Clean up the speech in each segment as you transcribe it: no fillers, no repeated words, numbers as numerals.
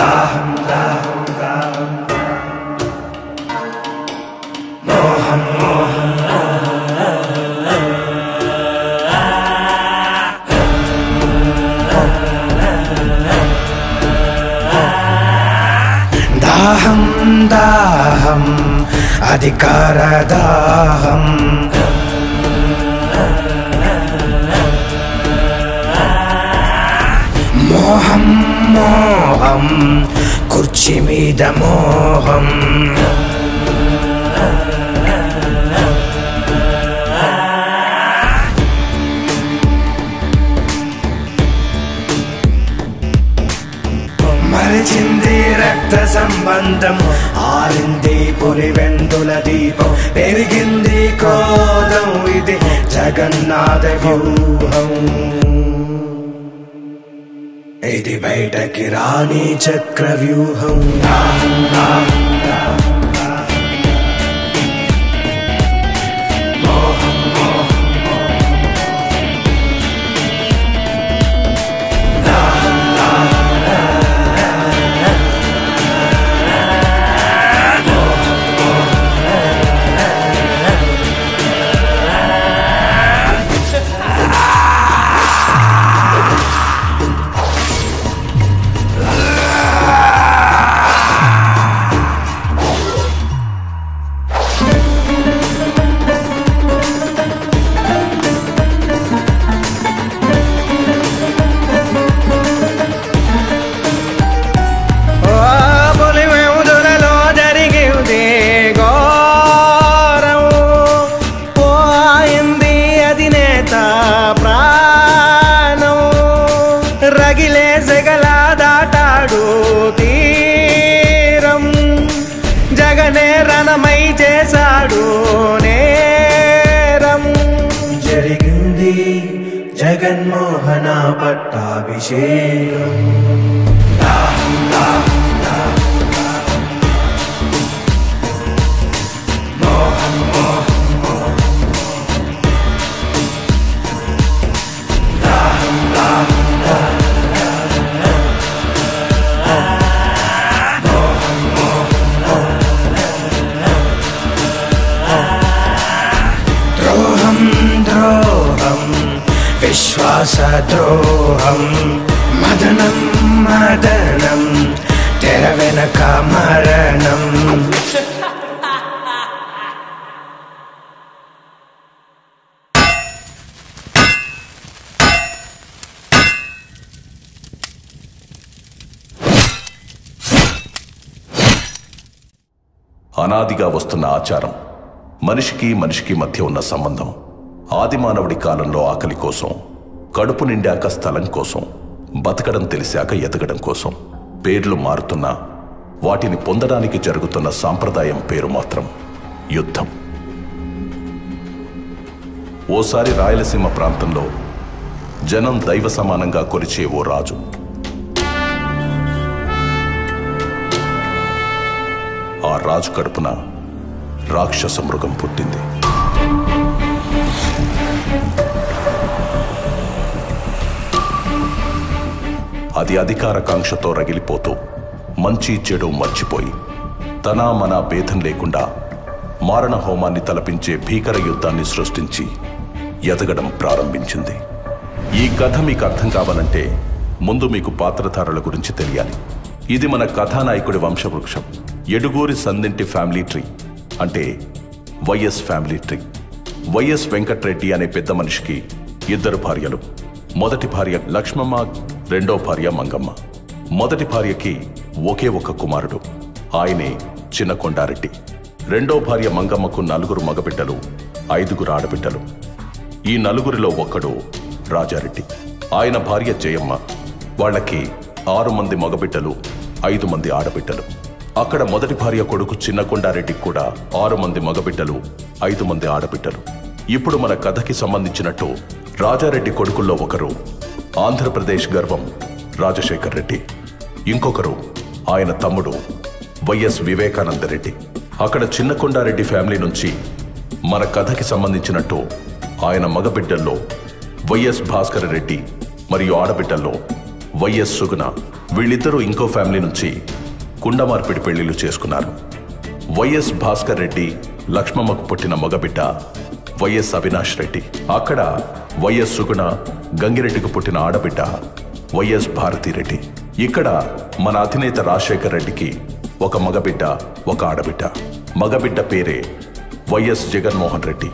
దాహం దాహం దాహం మోహం మోహం దాహం దాహం అధికార దాహం మోహం మోహం కుర్చీ మీద మోహం మరిచింది రక్త సంబంధం ఆరింది పులివెందుల దీపం పెరిగింది క్రోధం ఇది జగన్నాథ వ్యూహం ఇది బయటకి రాని చక్రవ్యూహం రగిలే సెగల దాటాడు తీరం జగనే రణమై చేశాడు నేరం జరిగింది జగన్మోహన పట్టాభిషేకం విశ్వాస ద్రోహం మదనం మదనం తెర వెనక మరణం అనాదిగా వస్తున్న ఆచారం మనిషికి మనిషికి మధ్య ఉన్న సంబంధం ఆదిమానవుడి కాలంలో ఆకలి కోసం కడుపు నిండాక స్థలం కోసం బతకడం తెలిసాక ఎదగడం కోసం పేర్లు మారుతున్నా వాటిని పొందడానికి జరుగుతున్న సాంప్రదాయం పేరు మాత్రం యుద్ధం. ఓసారి రాయలసీమ ప్రాంతంలో జనం దైవ సమానంగా కొలిచే ఓ రాజు. ఆ రాజు కడుపున రాక్షస మృగం పుట్టింది. అది అధికార కాంక్షతో రగిలిపోతూ మంచి చెడు మర్చిపోయి తన మన భేదం లేకుండా మారణ హోమాన్ని తలపించే భీకర యుద్ధాన్ని సృష్టించి ఎదగడం ప్రారంభించింది. ఈ కథ మీకు అర్థం కావాలంటే ముందు మీకు పాత్రధారుల గురించి తెలియాలి. ఇది మన కథానాయకుడి వంశవృక్షం. ఎడుగూరి సందింటి ఫ్యామిలీ ట్రీ అంటే YS family tree. YS Venkatreddy అనే పెద్ద మనిషికి ఇద్దరు భార్యలు. మొదటి భార్య లక్ష్మమ్మ, రెండో భార్య మంగమ్మ. మొదటి భార్యకి ఒకే ఒక కుమారుడు, ఆయనే చిన్న కొండారెడ్డి. రెండో భార్య మంగమ్మకు 4 మగబిడ్డలు, 5 ఆడబిడ్డలు. ఈ 4 ఒక్కడు రాజారెడ్డి. ఆయన భార్య జయమ్మ. వాళ్ళకి 6 మంది మగబిడ్డలు, 5 మంది ఆడబిడ్డలు. అక్కడ మొదటి భార్య కొడుకు చిన్న కొండారెడ్డికి కూడా 6 మంది మగబిడ్డలు, 5 మంది ఆడబిడ్డలు. ఇప్పుడు మన కథకి సంబంధించినట్టు రాజారెడ్డి కొడుకుల్లో ఒకరు ఆంధ్రప్రదేశ్ గర్వం రాజశేఖర్ రెడ్డి, ఇంకొకరు ఆయన తమ్ముడు వైఎస్ వివేకానంద రెడ్డి. అక్కడ చిన్న కొండారెడ్డి ఫ్యామిలీ నుంచి మన కథకి సంబంధించినట్టు ఆయన మగబిడ్డల్లో వైఎస్ భాస్కర్ రెడ్డి మరియు ఆడబిడ్డల్లో వైఎస్ సుగుణ. వీళ్ళిద్దరూ ఇంకో ఫ్యామిలీ నుంచి కుండమార్పిడి పెళ్లిళ్ళు చేసుకున్నారు. వైఎస్ భాస్కర్ రెడ్డి లక్ష్మమ్మకు పుట్టిన మగబిడ్డ వైఎస్ అవినాష్ రెడ్డి. అక్కడ వైఎస్ సుగుణ గంగిరెడ్డికి పుట్టిన ఆడబిడ్డ వైఎస్ భారతిరెడ్డి. ఇక్కడ మన అధినేత రాజశేఖర్ రెడ్డికి ఒక మగబిడ్డ, ఒక ఆడబిడ్డ. మగబిడ్డ పేరే వైఎస్ జగన్మోహన్ రెడ్డి,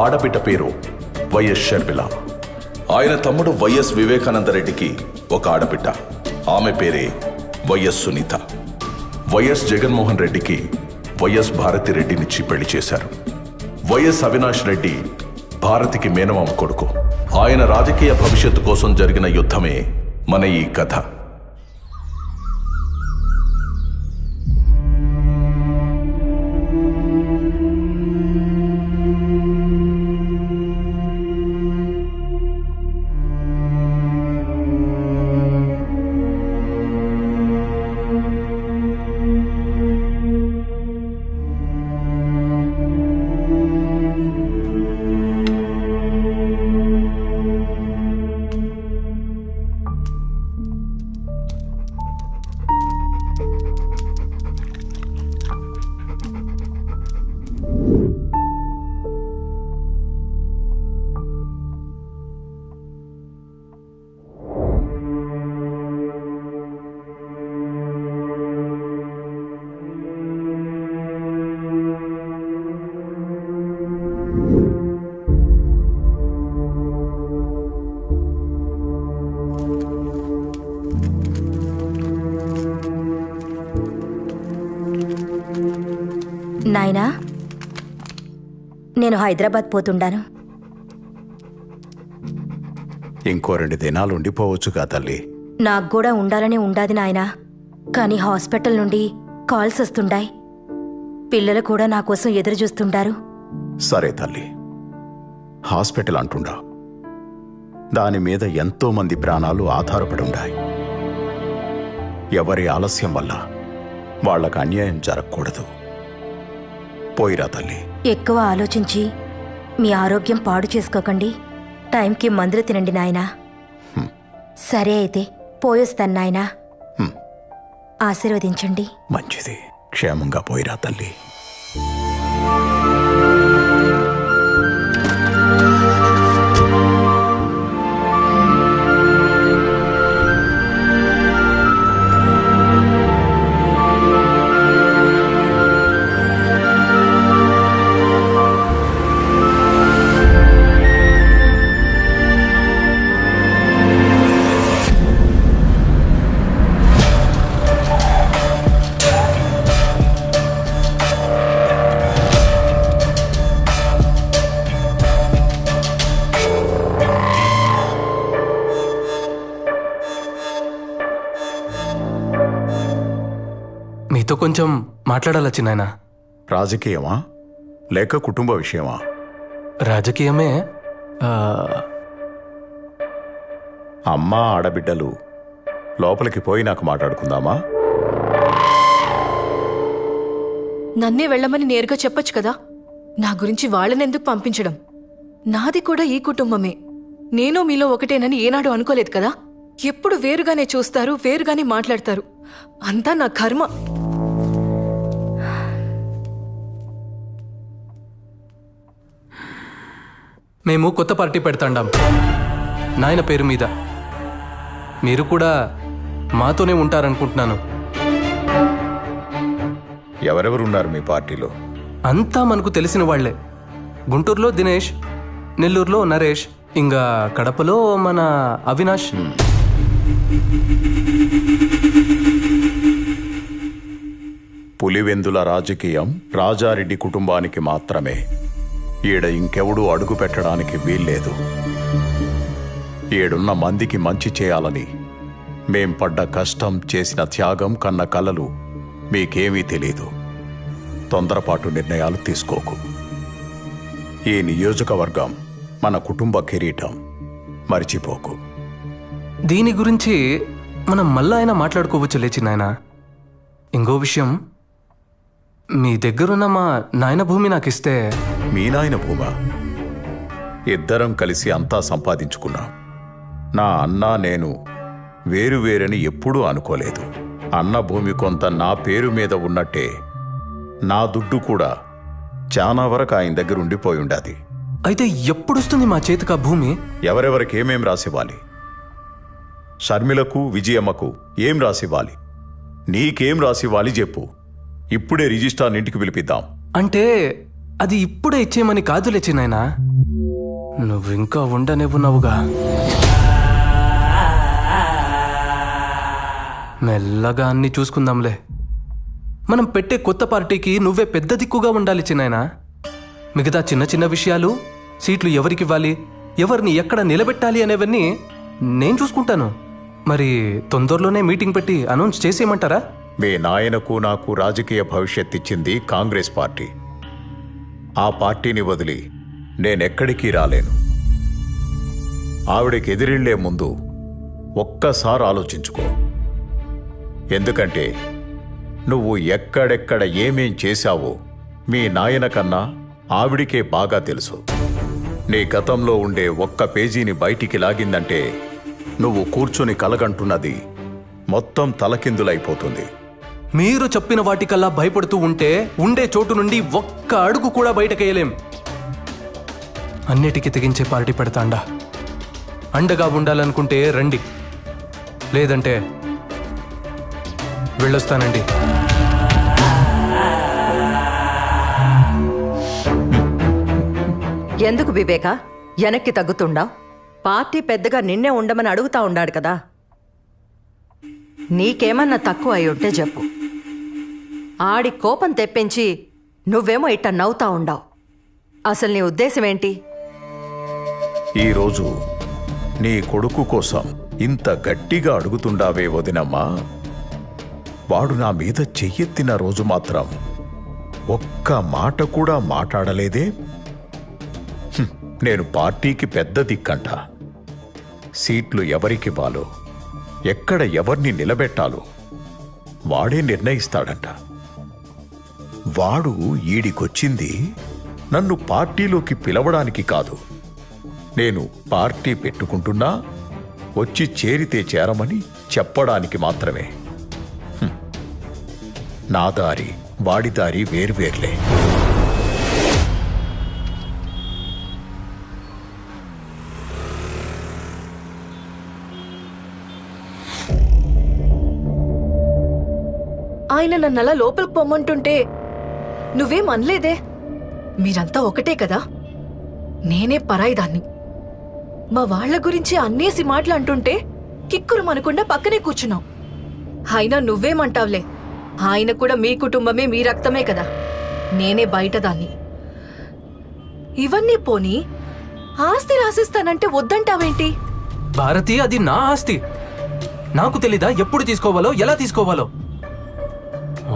ఆడబిడ్డ పేరు వైఎస్ షర్మిల. ఆయన తమ్ముడు వైఎస్ వివేకానంద రెడ్డికి ఒక ఆడబిడ్డ, ఆమె పేరే వైఎస్ సునీత. వైఎస్ జగన్మోహన్ రెడ్డికి వైఎస్ భారతిరెడ్డినిచ్చి పెళ్లి చేశారు. వైఎస్ అవినాష్ రెడ్డి భారతికి మేనమామ కొడుకు. ఆయన రాజకీయ భవిష్యత్తు కోసం జరిగిన యుద్ధమే మన ఈ కథ. నాయనా, నేను హైదరాబాద్ పోతుండాను. ఇంకో 2 దినాలు ఉండిపోవచ్చుగా తల్లి. నాకు కూడా ఉండాలనే ఉండాది నాయనా, కానీ హాస్పిటల్ నుండి కాల్స్ వస్తుండాయి. పిల్లలు కూడా నా కోసం ఎదురు చూస్తుండారు. సరే తల్లి, హాస్పిటల్ అంటుండా, దాని మీద ఎంతో మంది ప్రాణాలు ఆధారపడి ఉన్నాయి. ఎవరి ఆలస్యం వల్ల వాళ్లకు అన్యాయం జరగకూడదు. పోయిరా తల్లి. ఎక్కువ ఆలోచించి మీ ఆరోగ్యం పాడు చేసుకోకండి. టైంకి మందులు తినండి నాయనా. సరే అయితే పోయొస్తాను నాయనా. ఆశీర్వదించండి. మంచిది. క్షేమంగా పోయిరా తల్లి. మీతో కొంచెం మాట్లాడాలి చిన్నాయన. రాజకీయమా లేక కుటుంబ విషయమా? రాజకీయమే. అమ్మా ఆడబిడ్డలు లోపలికి పోయి నాకు మాట్లాడుకుందామా? నన్నే వెళ్ళమని నేరుగా చెప్పొచ్చు కదా. నా గురించి వాళ్ళనెందుకు పంపించడం? నాది కూడా ఈ కుటుంబమే. నేను మీలో ఒకటేనని ఏనాడు అనుకోలేదు కదా. ఎప్పుడు వేరుగానే చూస్తారు, వేరుగానే మాట్లాడతారు. అంతా నా కర్మ. మేము కొత్త పార్టీ పెడతాండాం నాయన పేరు మీద. మీరు కూడా మాతోనే ఉంటారనుకుంటున్నాను. ఎవరెవరున్నారు మీ పార్టీలో? అంతా మనకు తెలిసిన వాళ్లే. గుంటూరులో దినేష్, నెల్లూరులో నరేష్, ఇంకా కడపలో మన అవినాష్. పులివెందుల రాజకీయం రాజారెడ్డి కుటుంబానికి మాత్రమే. ఈడ ఇంకెవడూ అడుగు పెట్టడానికి వీల్లేదు. ఏడున్న మందికి మంచి చేయాలని మేం పడ్డ కష్టం, చేసిన త్యాగం, కన్న కలలు మీకేమీ తెలీదు. తొందరపాటు నిర్ణయాలు తీసుకోకు. ఈ నియోజకవర్గం మన కుటుంబ కిరీటం, మరిచిపోకు. దీని గురించి మనం మళ్ళా అయినా మాట్లాడుకోవచ్చు లేచి నాయన. ఇంకో విషయం, మీ దగ్గరున్న మా నాయన భూమి నాకిస్తే. మీ నాయన భూమా? ఇద్దరం కలిసి అంతా సంపాదించుకున్నాం. నా అన్న, నేను వేరువేరని ఎప్పుడూ అనుకోలేదు. అన్న భూమి కొంత నా పేరు మీద ఉన్నట్టే నా దుడ్డు కూడా చాలా వరకు ఆయన దగ్గర ఉండిపోయి ఉండాది. అయితే ఎప్పుడొస్తుంది మా చేతికి ఆ భూమి? ఎవరెవరికి ఏమేం రాసివ్వాలి? షర్మిలకు, విజయమ్మకు ఏం రాసివ్వాలి? నీకేం రాసివ్వాలి చెప్పు. ఇప్పుడే రిజిస్ట్రార్ ఇంటికి పిలిపిద్దాం. అంటే అది ఇప్పుడే ఇచ్చేయమని కాదులే చిన్నాయనా, నువ్వింకా ఉండనివ్వున్నావుగా. మెల్లగా అన్ని చూసుకుందాంలే. మనం పెట్టే కొత్త పార్టీకి నువ్వే పెద్ద దిక్కుగా ఉండాలి చిన్నాయనా. మిగతా చిన్న చిన్న విషయాలు, సీట్లు ఎవరికివ్వాలి, ఎవరిని ఎక్కడ నిలబెట్టాలి అనేవన్నీ నేను చూసుకుంటాను. మరి తొందరలోనే మీటింగ్ పెట్టి అనౌన్స్ చేసేయమంటారా? మీ నాయనకు నాకు రాజకీయ భవిష్యత్ ఇచ్చింది కాంగ్రెస్ పార్టీ. ఆ పార్టీని వదిలి నేనెక్కడికి రాలేను. ఆవిడకి ఎదిరిళ్లే ముందు ఒక్కసారి ఆలోచించుకో. ఎందుకంటే నువ్వు ఎక్కడెక్కడ ఏమేం చేశావో మీ నాయన కన్నా ఆవిడికే బాగా తెలుసు. నీ గతంలో ఉండే ఒక్క పేజీని బయటికి లాగిందంటే నువ్వు కూర్చొని కలగంటున్నది మొత్తం తలకిందులైపోతుంది. మీరు చెప్పిన వాటికల్లా భయపడుతూ ఉంటే ఉండే చోటు నుండి ఒక్క అడుగు కూడా బయటకేయలేం. అన్నిటికీ తెగించే పార్టీ పెడతాండా. అండగా ఉండాలనుకుంటే రండి, లేదంటే వెళ్ళొస్తానండి. ఎందుకు వివేక వెనక్కి తగ్గుతుండా? పార్టీ పెద్దగా నిన్నే ఉండమని అడుగుతా ఉండాడు కదా. నీకేమన్నా తక్కువ అయి ఉంటే చెప్పు. ఆడి కోపం తెప్పించి నువ్వేమో ఇట్ట నవ్వుతా ఉండావు. అసలు నీ ఉద్దేశం ఏంటి? ఈరోజు నీ కొడుకు కోసం ఇంత గట్టిగా అడుగుతుండావే వదినమ్మా. వాడు నా మీద చెయ్యెత్తిన రోజు మాత్రం ఒక్క మాట కూడా మాట్లాడలేదే. నేను పార్టీకి పెద్ద దిక్కంట. సీట్లు ఎవరికివ్వాలో, ఎక్కడ ఎవరిని నిలబెట్టాలో వాడే నిర్ణయిస్తాడంట. వాడు ఈడికొచ్చింది నన్ను పార్టీలోకి పిలవడానికి కాదు. నేను పార్టీ పెట్టుకుంటున్నా వచ్చి చేరితే చేరమని చెప్పడానికి మాత్రమే. నా దారి వాడి దారి వేర్వేర్లే. ఆయన నన్నలా లోపలికి పొమ్మంటుంటే నువ్వేం అనలేదే. మీరంతా ఒకటే కదా, నేనే పరాయిదాన్ని. మా వాళ్ల గురించి అన్నేసి మాటలు అంటుంటే కిక్కురు మనకుండా పక్కనే కూర్చున్నావు. అయినా నువ్వేమంటావులే, ఆయన కూడా మీ కుటుంబమే, మీ రక్తమే కదా. నేనే బయటదాన్ని. ఇవన్నీ పోనీ ఆస్తి రాసిస్తానంటే వద్దంటావేంటి? భారతి, అది నా ఆస్తి. నాకు తెలీదా ఎప్పుడు తీసుకోవాలో, ఎలా తీసుకోవాలో?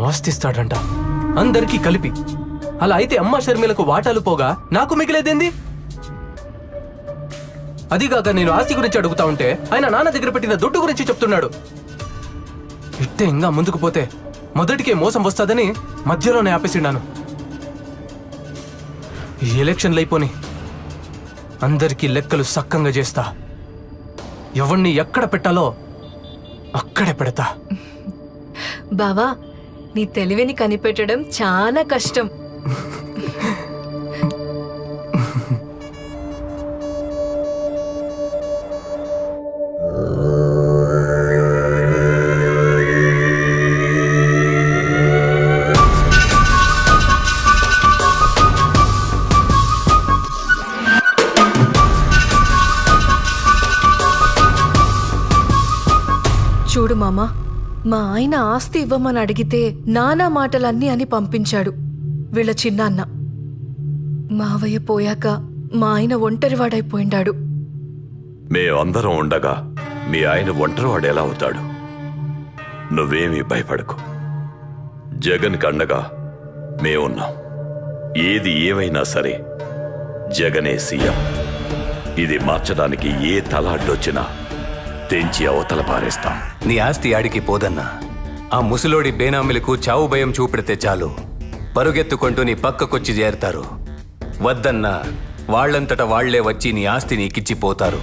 ఆస్తిస్తాడంట అందరికీ కలిపి. అలా అయితే అమ్మ షర్మిలకు వాటాలు పోగా నాకు మిగిలేదేంది? అదిగాక నేను ఆస్తి గురించి అడుగుతా ఉంటే ఆయన నాన్న దగ్గర పెట్టిన దుడ్డు గురించి చెప్తున్నాడు. ఇట్టే ఇంకా ముందుకు పోతే మొదటికే మోసం వస్తాదని మధ్యలోనే ఆపేసిన్నాను. ఈ ఎలక్షన్లు అయిపోని అందరికీ లెక్కలు సక్కంగా చేస్తా. ఎవరిని ఎక్కడ పెట్టాలో అక్కడే పెడతా. బావా, నీ తెలివిని కనిపెట్టడం చాలా కష్టం. చూడు మామా, మా ఆయన ఆస్తి ఇవ్వమని అడిగితే నానా మాటలన్నీ అని పంపించాడు వీళ్ళ చిన్నాన్న. మావయ్య పోయాక మా ఆయన ఒంటరివాడైపోయిండాడు. మేమందరం ఉండగా మీ ఆయన ఒంటరివాడు ఎలా అవుతాడు? నువ్వేమీ భయపడకు. జగన్ కండగా మేమున్నాం. ఏది ఏవైనా సరే జగనే సీఎం. ఇది మార్చడానికి ఏ తలాడ్డొచ్చినా తెంచి అవతల పారేస్తాం. నీ ఆస్తి ఆడికి పోదన్నా. ఆ ముసలోడి బేనామిలకు చావు భయం చూపెడితే చాలు, పరుగెత్తుకుంటూ నీ పక్కకొచ్చి చేరతారు. వద్దన్నా వాళ్లంతట వాళ్లే వచ్చి నీ ఆస్తి నీకిచ్చిపోతారు.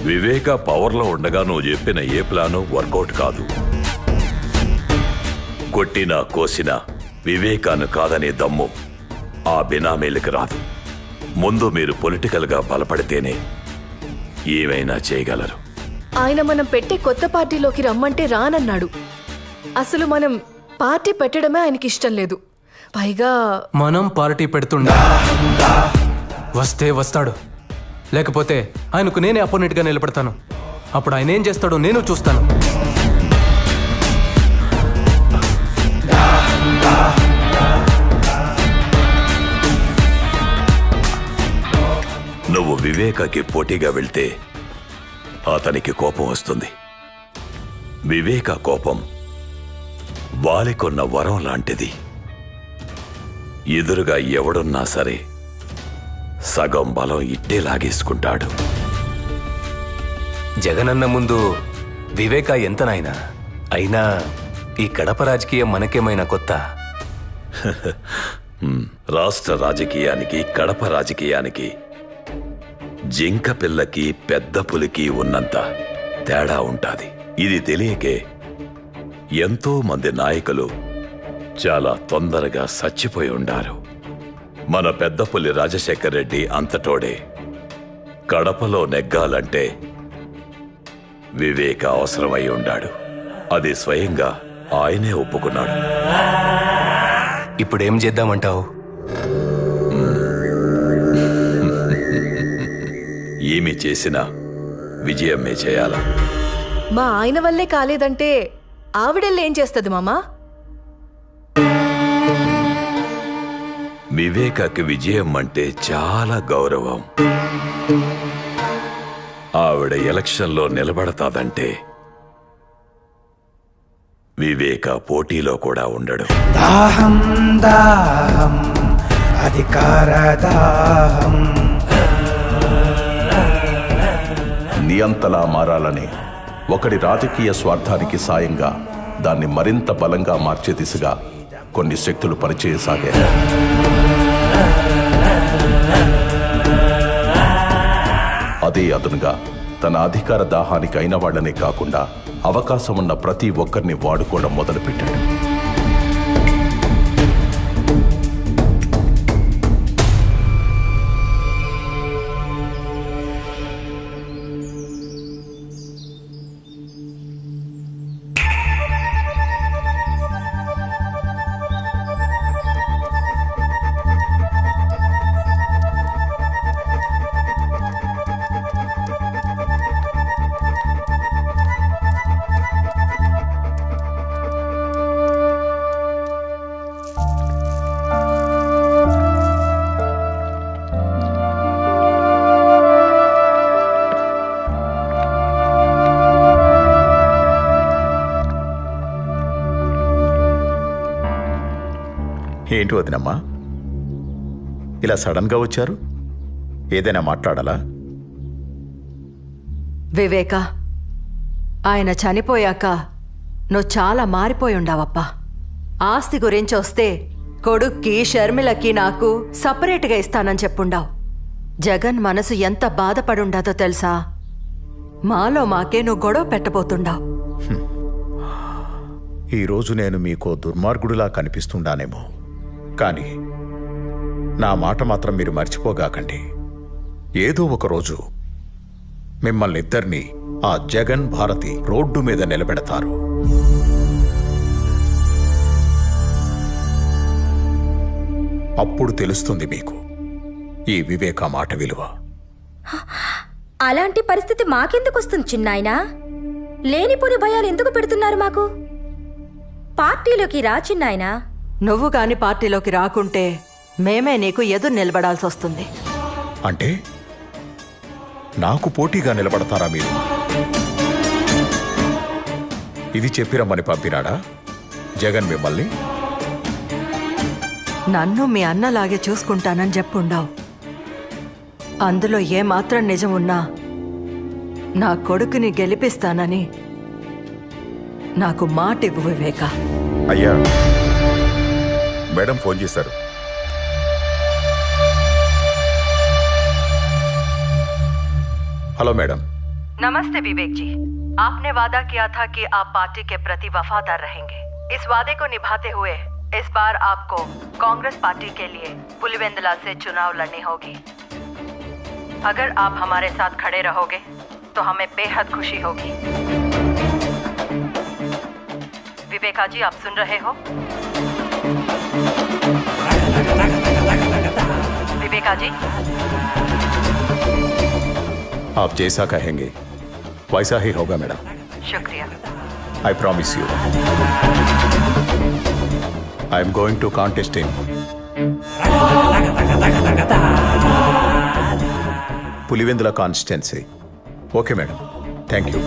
వివేక పవర్లో ఉండగా నువ్వు చెప్పిన ఏ ప్లాను వర్కౌట్ కాదు. కొట్టినా కోసినా వివేకాన్ని కాదనే దమ్ము ఆ బినామీలకు రాదు. ముందు మీరు పొలిటికల్గా బలపడితేనే ఏమైనా చేయగలరు. ఆయన మనం పెట్టే కొత్త పార్టీలోకి రమ్మంటే రానన్నాడు. అసలు మనం పార్టీ పెట్టడమే ఆయనకి ఇష్టం లేదు. పైగా మనం పార్టీ పెడుతుండా వస్తే వస్తాడు, లేకపోతే ఆయనకు నేనే అపోనెంట్గా నిలబడతాను. అప్పుడు ఆయన ఏం చేస్తాడో నేను చూస్తాను. నువ్వు వివేకకి పోటీగా వెళ్తే అతనికి కోపం వస్తుంది. వివేక కోపం వాలికొన్న వరం లాంటిది. ఎదురుగా ఎవడున్నా సరే సగం బలం ఇట్టే లాగేసుకుంటాడు. జగనన్న ముందు వివేక ఎంత నాయనా? అయినా ఈ కడప రాజకీయం మనకేమైనా కొత్త? రాష్ట్ర రాజకీయానికి కడప రాజకీయానికి జింక పిల్లకి పెద్ద పులికి ఉన్నంత తేడా ఉంటాది. ఇది తెలియకే ఎంతో మంది నాయకులు చాలా తొందరగా చచ్చిపోయి ఉండారు. మన పెద్ద పులి రాజశేఖర్ రెడ్డి అంతటోడే. కడపలో నెగ్గాలంటే వివేక అవసరమై ఉండాడు. అది స్వయంగా ఆయనే ఒప్పుకున్నాడు. ఇప్పుడేం చేద్దామంటావు? ఏమి చేసినా విజయమే చేయాలా? మా ఆయన వల్లే కాలేదంటే ఆవిడెళ్ళేం చేస్తుంది మామా? వివేకకి విజయం అంటే చాలా గౌరవం. ఆవిడ ఎలక్షన్లో నిలబడతాదంటే వివేక పోటీలో కూడా ఉండడు. దాహం దాహం అధికార దాహం. నియంతలా మారాలని ఒకడి రాజకీయ స్వార్థానికి సాయంగా దాన్ని మరింత బలంగా మార్చే దిశగా కొన్ని శక్తులు పనిచేయసాగాయి. అదే అదునుగా తన అధికార దాహానికి అయిన వాళ్లనే కాకుండా అవకాశం ఉన్న ప్రతి ఒక్కరిని వాడుకోవడం మొదలుపెట్టాడు. ఏంటి వదినమ్మా ఇలా సడన్గా వచ్చారు? ఏదైనా మాట్లాడాలా? వివేక, ఆయన చనిపోయాక నువ్వు చాలా మారిపోయి ఉండావప్పా. ఆస్తి గురించి వస్తే కొడుక్కి షర్మిలకి నాకు సపరేట్గా ఇస్తానని చెప్పుండావు. జగన్ మనసు ఎంత బాధపడుండాదో తెలుసా? మాలో మాకే నువ్వు గొడవ పెట్టబోతుండావు. ఈరోజు నేను మీకో దుర్మార్గుడిలా కనిపిస్తుండానేమో, కానీ నా మాట మాత్రం మీరు మర్చిపోగాకండి. ఏదో ఒకరోజు మిమ్మల్ని ఇద్దరినీ ఆ జగన్ భారతి రోడ్డు మీద నిలబెడతారు. అప్పుడు తెలుస్తుంది మీకు ఈ వివేక మాట విలువ. అలాంటి పరిస్థితి మాకెందుకు వస్తుంది చిన్నాయనా? లేనిపోని భయాలు ఎందుకు పెడుతున్నారు మాకు? పార్టీలోకి రా చిన్నాయనా. నువ్వు గాని పార్టీలోకి రాకుంటే మేమే నీకు ఎదురు నిలబడాల్సి వస్తుంది. అంటే నాకు పోటీగా నిలబడతారా మీరు? ఇది చెప్పిరమ్మని పంపినాడా జగన్ మిమ్మల్ని? నన్ను మీ అన్నలాగే చూసుకుంటానని చెప్పుండావు. అందులో ఏమాత్రం నిజం ఉన్నా నా కొడుకుని గెలిపిస్తానని నాకు మాట ఇవ్వు వివేక. అయ్యా, మేడం ఫోన్ చేశారు. హలో మేడం, नमस्ते विवेक जी। आपने वादा किया था कि आप पार्टी के प्रति वफादार रहेंगे। इस वादे को निभाते हुए इस बार आपको कांग्रेस पार्टी के लिए पुलिवेंदला से चुनाव लड़नी होगी। अगर आप हमारे साथ खड़े रहोगे तो हमें बेहद खुशी होगी। विवेका जी, आप सुन रहे हो? विवेका जी, आप जैसा कहेंगे वैसा ही होगा मैडम। शुक्रिया। I promise you. I am going to contest in Pulivendula constituency. Okay, madam. Thank you.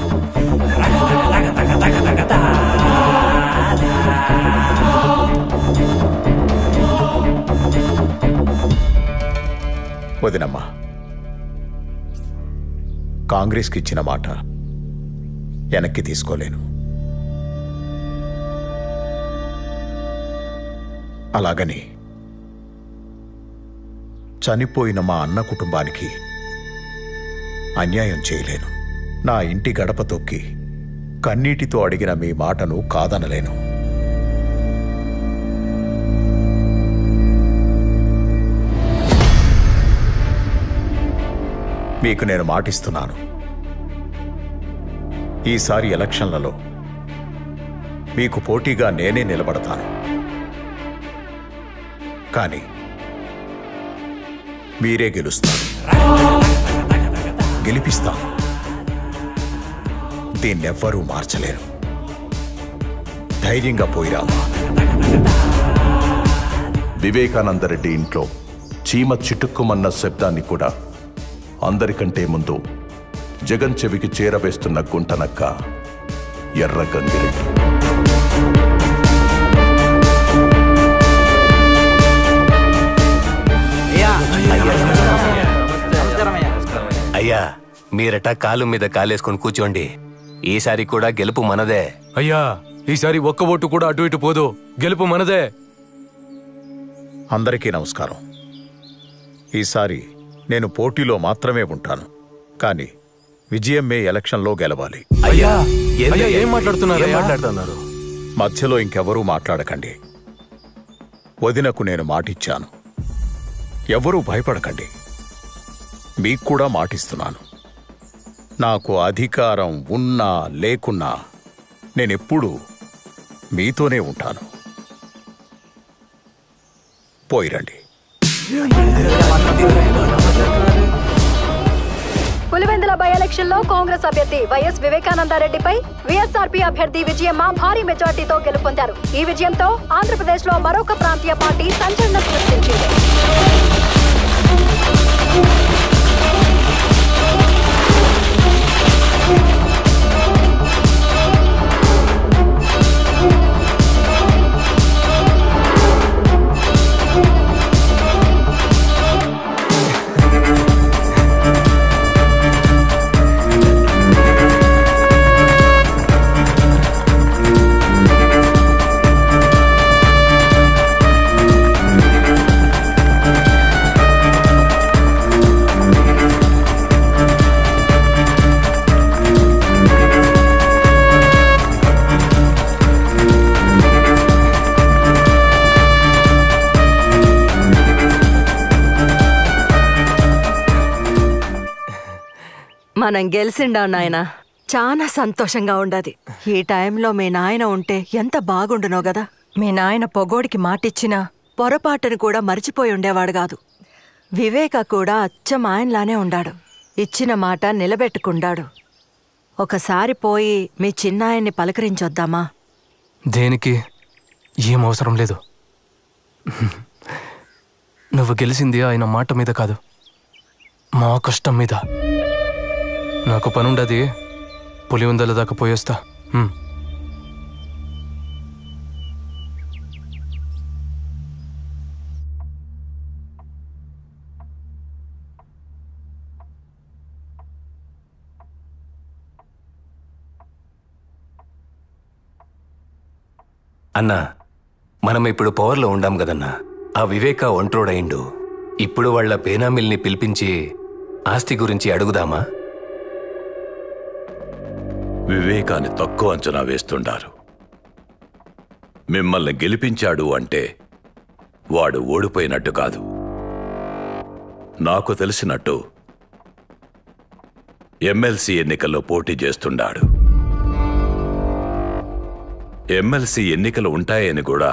వదినమ్మా, కాంగ్రెస్కి ఇచ్చిన మాట వెనక్కి తీసుకోలేను. అలాగని చనిపోయిన మా అన్న కుటుంబానికి అన్యాయం చేయలేను. నా ఇంటి గడప తొక్కి కన్నీటితో అడిగిన మీ మాటను కాదనలేను. మీకు నేను మాటిస్తున్నాను, ఈసారి ఎలక్షన్లలో మీకు పోటీగా నేనే నిలబడతాను. కానీ మీరే గెలుస్తారు, గెలిపిస్తాను. దీన్నెవ్వరూ మార్చలేరు. ధైర్యంగా పోయిరామా. వివేకానందరెడ్డి ఇంట్లో చీమ చిటుక్కుమన్న శబ్దాన్ని కూడా అందరికంటే ముందు జగన్ చెవికి చేరవేస్తున్న గుంటనక్క ఎర్ర గంగిరెడ్డి. అయ్యా, మీరట కాలు మీద కాలేసుకొని కూర్చోండి. ఈసారి కూడా గెలుపు మనదే. అయ్యా, ఈసారి ఒక్క ఓటు కూడా అటు ఇటు పోదు, గెలుపు మనదే. అందరికీ నమస్కారం. ఈసారి నేను పోటీలో మాత్రమే ఉంటాను, కానీ విజయం మే ఎలక్షన్లో గెలవాలి. అయ్యా, ఏం మాట్లాడుతున్నారు? మధ్యలో ఇంకెవరూ మాట్లాడకండి. వదినకు నేను మాటిచ్చాను. ఎవరూ భయపడకండి. మీకు కూడా మాటిస్తున్నాను. నాకు అధికారం ఉన్నా లేకున్నా నేనెప్పుడూ మీతోనే ఉంటాను. పోయిరండి. పులివెందుల బై ఎలక్షన్ లో కాంగ్రెస్ అభ్యర్థి వైఎస్ వివేకానందరెడ్డిపై వైఎస్ఆర్పీ అభ్యర్థి విజయమ్మ భారీ మెజార్టీతో గెలుపొందారు. ఈ విజయంతో ఆంధ్రప్రదేశ్ లో మరొక ప్రాంతీయ పార్టీ సంచలనం సృష్టించింది. మనం గెలిచిండా నాయన, చాలా సంతోషంగా ఉండదు. ఈ టైంలో మీ నాయన ఉంటే ఎంత బాగుండునో గదా. మీ నాయన పొగోడికి మాటిచ్చినా పొరపాటును కూడా మర్చిపోయి ఉండేవాడు కాదు. వివేక కూడా అచ్చం ఆయనలానే ఉండాడు. ఇచ్చిన మాట నిలబెట్టుకుండాడు. ఒకసారి పోయి మీ చిన్నాయన్ని పలకరించొద్దామా? దేనికి? ఏం అవసరం లేదు. నువ్వు గెలిచింది ఆయన మాట మీద కాదు, మా కష్టం మీద. నాకు పనుండది, పులివెందుల దాకా పోయేస్తా. అన్నా, మనం ఇప్పుడు పవర్లో ఉండాం కదన్నా. ఆ వివేక ఒంట్రోడైండు. ఇప్పుడు వాళ్ళ పేనామిల్ని పిలిపించి ఆస్తి గురించి అడుగుదామా? వివేకాన్ని తక్కువ అంచనా వేస్తుండారు. మిమ్మల్ని గెలిపించాడు అంటే వాడు ఓడిపోయినట్టు కాదు. నాకు తెలిసినట్టు ఎమ్మెల్సీ ఎన్నికల్లో పోటీ చేస్తుండాడు. ఎమ్మెల్సీ ఎన్నికలు ఉంటాయని కూడా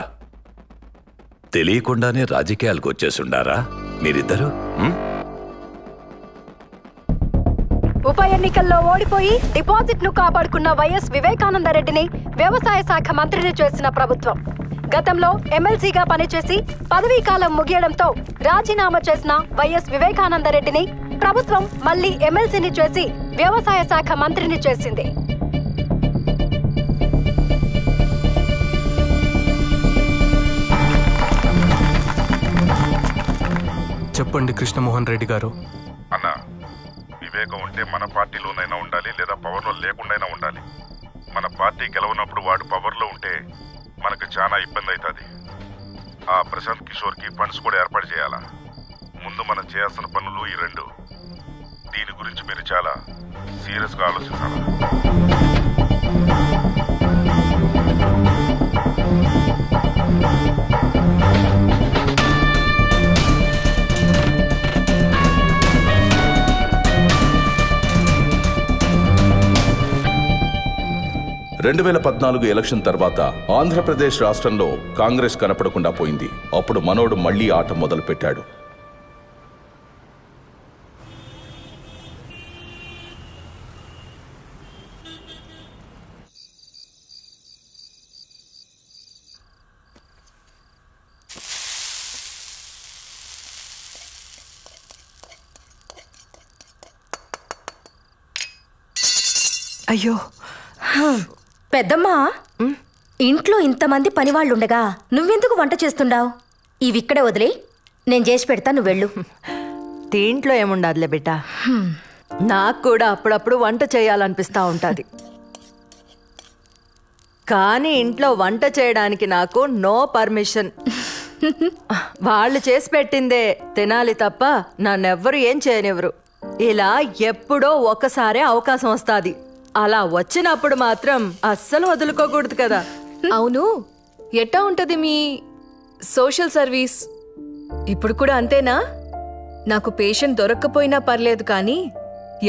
తెలియకుండానే రాజకీయాలకు వచ్చేసుండారా మీరిద్దరూ? ఉప ఎన్నికల్లో ఓడిపోయి డిపాజిట్ ను కాపాడుకున్న వైఎస్ వివేకానందరెడ్డిని వ్యవసాయ శాఖ మంత్రిని చేసిన ప్రభుత్వం గతంలో ఎమ్మెల్సీగా పనిచేసి పదవీ కాలం ముగియడంతో రాజీనామా చేసిన వైఎస్ వివేకానందరెడ్డిని ప్రభుత్వం మళ్లీ ఎమ్మెల్సీని చేసి వ్యవసాయ శాఖ మంత్రిని చేసింది. చెప్పండి కృష్ణమోహన్ రెడ్డి గారు. అన్నా, వివేకం ఉంటే మన పార్టీలోనైనా ఉండాలి, లేదా పవర్లో లేకుండానే ఉండాలి. మన పార్టీ గెలవనప్పుడు వాడు పవర్లో ఉంటే మనకు చాలా ఇబ్బంది అవుతుంది. ఆ ప్రశాంత్ కిషోర్కి ఫండ్స్ కూడా ఏర్పాటు చేయాలా. ముందు మనం చేయాల్సిన పనులు ఈ రెండు. దీని గురించి మీరు చాలా సీరియస్గా ఆలోచించాలి. రెండు 2014 ఎలక్షన్ తర్వాత ఆంధ్రప్రదేశ్ రాష్ట్రంలో కాంగ్రెస్ కనపడకుండా పోయింది. అప్పుడు మనోడు మళ్లీ ఆట మొదలు పెట్టాడు. అయ్యో పెద్దమ్మా, ఇంట్లో ఇంతమంది పనివాళ్లుండగా నువ్వెందుకు వంట చేస్తుండావు? ఇవిక్కడే వదిలే, నేను చేసి పెడతా, నువ్వు వెళ్ళు. దీంట్లో ఏముండదులే బిడ్డ, నాకు కూడా అప్పుడప్పుడు వంట చేయాలనిపిస్తా ఉంటుంది. కానీ ఇంట్లో వంట చేయడానికి నాకు నో పర్మిషన్. వాళ్ళు చేసి పెట్టిందే తినాలి తప్ప నన్నెవ్వరు ఏం చేయనివ్వరు. ఇలా ఎప్పుడో ఒకసారే అవకాశం వస్తుంది. అలా వచ్చినప్పుడు మాత్రం అస్సలు వదులుకోకూడదు కదా. అవును, ఎట్టా ఉంటది మీ సోషల్ సర్వీస్? ఇప్పుడు కూడా అంతేనా? నాకు పేషెంట్ దొరక్కపోయినా పర్లేదు, కానీ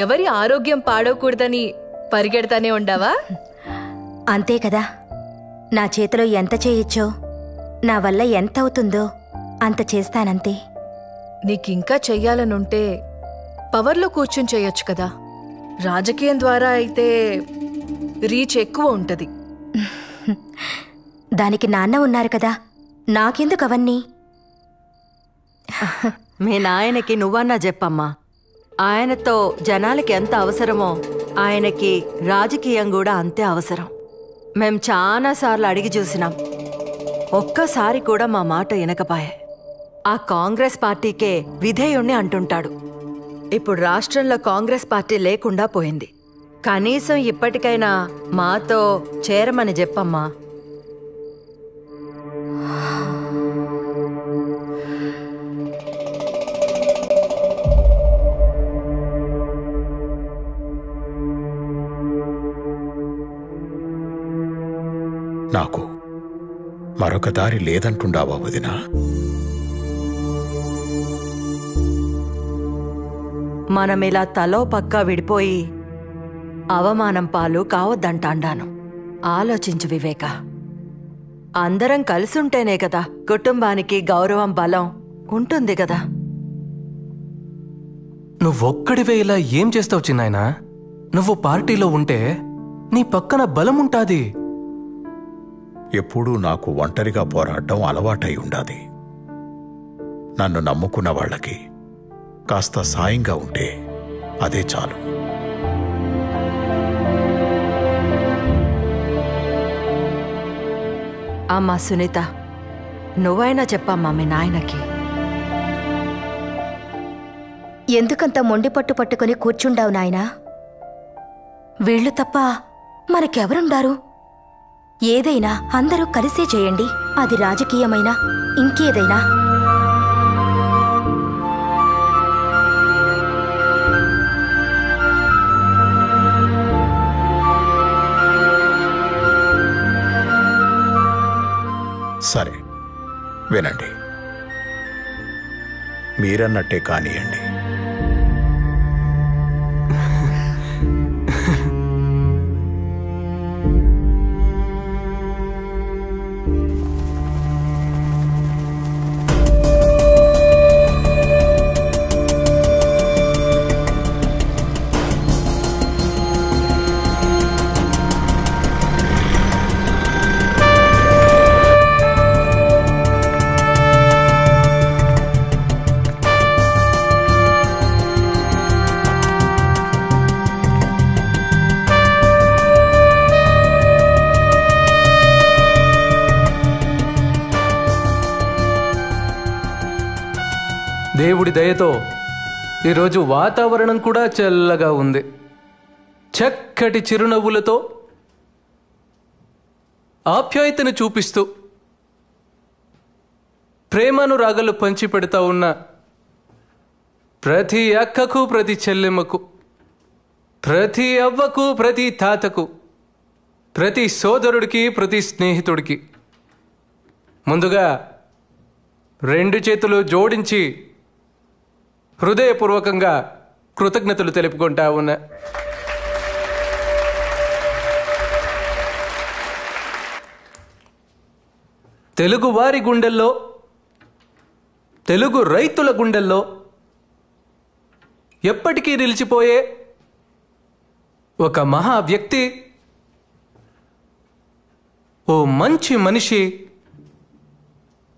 ఎవరి ఆరోగ్యం పాడవకూడదని పరిగెడతానే ఉండావా? అంతే కదా. నా చేతిలో ఎంత చేయొచ్చో, నా వల్ల ఎంత అవుతుందో అంత చేస్తానంతే. నీకింకా చెయ్యాలనుంటే పవర్లో కూర్చుని చేయొచ్చు కదా. రాజకీయం ద్వారా అయితే రీచ్ ఎక్కువ ఉంటది. దానికి నాన్న ఉన్నారు కదా, నాకెందుకు అవన్నీ? మీ నాయనకి నువ్వన్నా చెప్పమ్మా. ఆయనతో జనాలకి ఎంత అవసరమో ఆయనకి రాజకీయం కూడా అంతే అవసరం. మేం చాలాసార్లు అడిగి చూసినాం, ఒక్కసారి కూడా మా మాట వినకపాయే. ఆ కాంగ్రెస్ పార్టీకే విధేయుణ్ణి అంటుంటాడు. ఇప్పుడు రాష్ట్రంలో కాంగ్రెస్ పార్టీ లేకుండా పోయింది. కనీసం ఇప్పటికైనా మాతో చేరమని చెప్పమ్మా. నాకు మరొక దారి లేదంటుండావా వదినా? మనమిలా తలో పక్కా విడిపోయి అవమానం పాలు కావద్దంటాండాను. ఆలోచించు వివేక. అందరం కలిసుంటేనే కదా కుటుంబానికి గౌరవం, బలం ఉంటుంది కదా. నువ్వొక్కడివే ఇలా ఏం చేస్తావు చిన్నాయనా? నువ్వు పార్టీలో ఉంటే నీ పక్కన బలం ఉంటాది. ఎప్పుడూ నాకు ఒంటరిగా పోరాడడం అలవాటై ఉండాది. నన్ను నమ్ముకున్న వాళ్ళకి కాస్త సాయంగా ఉంటే అదే చాలు. అమ్మా సునీత, నువ్వైనా చెప్పమ్మా మీ నాయనకి. ఎందుకంత మొండి పట్టు పట్టుకుని కూర్చుండావు నాయనా? వీళ్ళు తప్ప మనకెవరుండారు? ఏదైనా అందరూ కలిసే చేయండి, అది రాజకీయమైనా ఇంకేదైనా. సరే వినండి, మీరన్నట్టే కానియండి. దేవుడి దయతో ఈరోజు వాతావరణం కూడా చల్లగా ఉంది. చక్కటి చిరునవ్వులతో ఆప్యాయతను చూపిస్తూ ప్రేమానురాగాలు పంచిపెడతా ఉన్న ప్రతి అక్కకు, ప్రతి చెల్లెమ్మకు, ప్రతి అవ్వకు, ప్రతి తాతకు, ప్రతి సోదరుడికి, ప్రతి స్నేహితుడికి ముందుగా 2 చేతులు జోడించి హృదయపూర్వకంగా కృతజ్ఞతలు తెలుపుకుంటా ఉన్నా. తెలుగు వారి గుండెల్లో, తెలుగు రైతుల గుండెల్లో ఎప్పటికీ నిలిచిపోయే ఒక మహా వ్యక్తి, ఓ మంచి మనిషి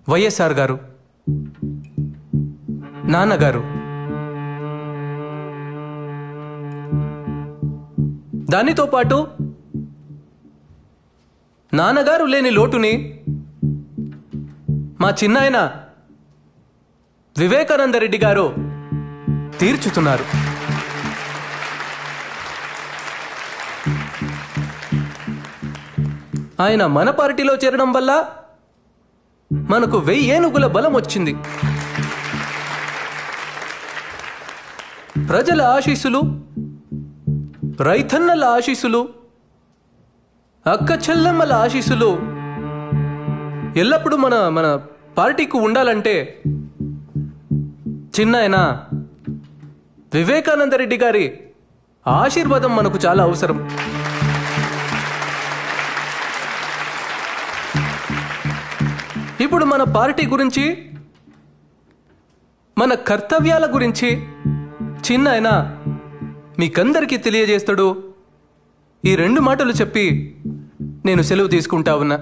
వైఎస్ఆర్ గారు, నాన్నగారు. దానితో పాటు నాన్నగారు లేని లోటుని మా చిన్నాయన వివేకానందరెడ్డి గారు తీర్చుతున్నారు. ఆయన మన పార్టీలో చేరడం వల్ల మనకు 1000 ఏనుగుల బలం వచ్చింది. ప్రజల ఆశీస్సులు, రైతన్నల ఆశీస్సులు, అక్క చెల్లెమ్మల ఆశీస్సులు ఎల్లప్పుడూ మన పార్టీకి ఉండాలంటే చిన్నాయన వివేకానందరెడ్డి గారి ఆశీర్వాదం మనకు చాలా అవసరం. ఇప్పుడు మన పార్టీ గురించి, మన కర్తవ్యాల గురించి చిన్నాయన మీకందరికీ తెలియజేస్తాడు. ఈ 2 మాటలు చెప్పి నేను సెలవు తీసుకుంటా ఉన్నా.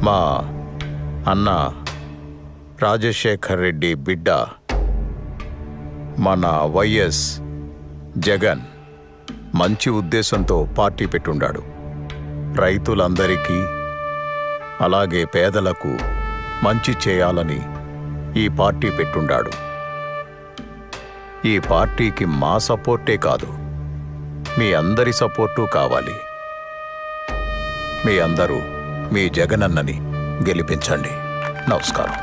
మా అన్న రాజశేఖర్ రెడ్డి బిడ్డ మన వైఎస్ జగన్ మంచి ఉద్దేశంతో పార్టీ పెట్టుండాడు. రైతులందరికీ అలాగే పేదలకు మంచి చేయాలని ఈ పార్టీ పెట్టుండాడు. ఈ పార్టీకి మా సపోర్టే కాదు, మీ అందరి సపోర్టు కావాలి. మీ అందరూ మీ జగనన్నని గెలిపించండి. నమస్కారం.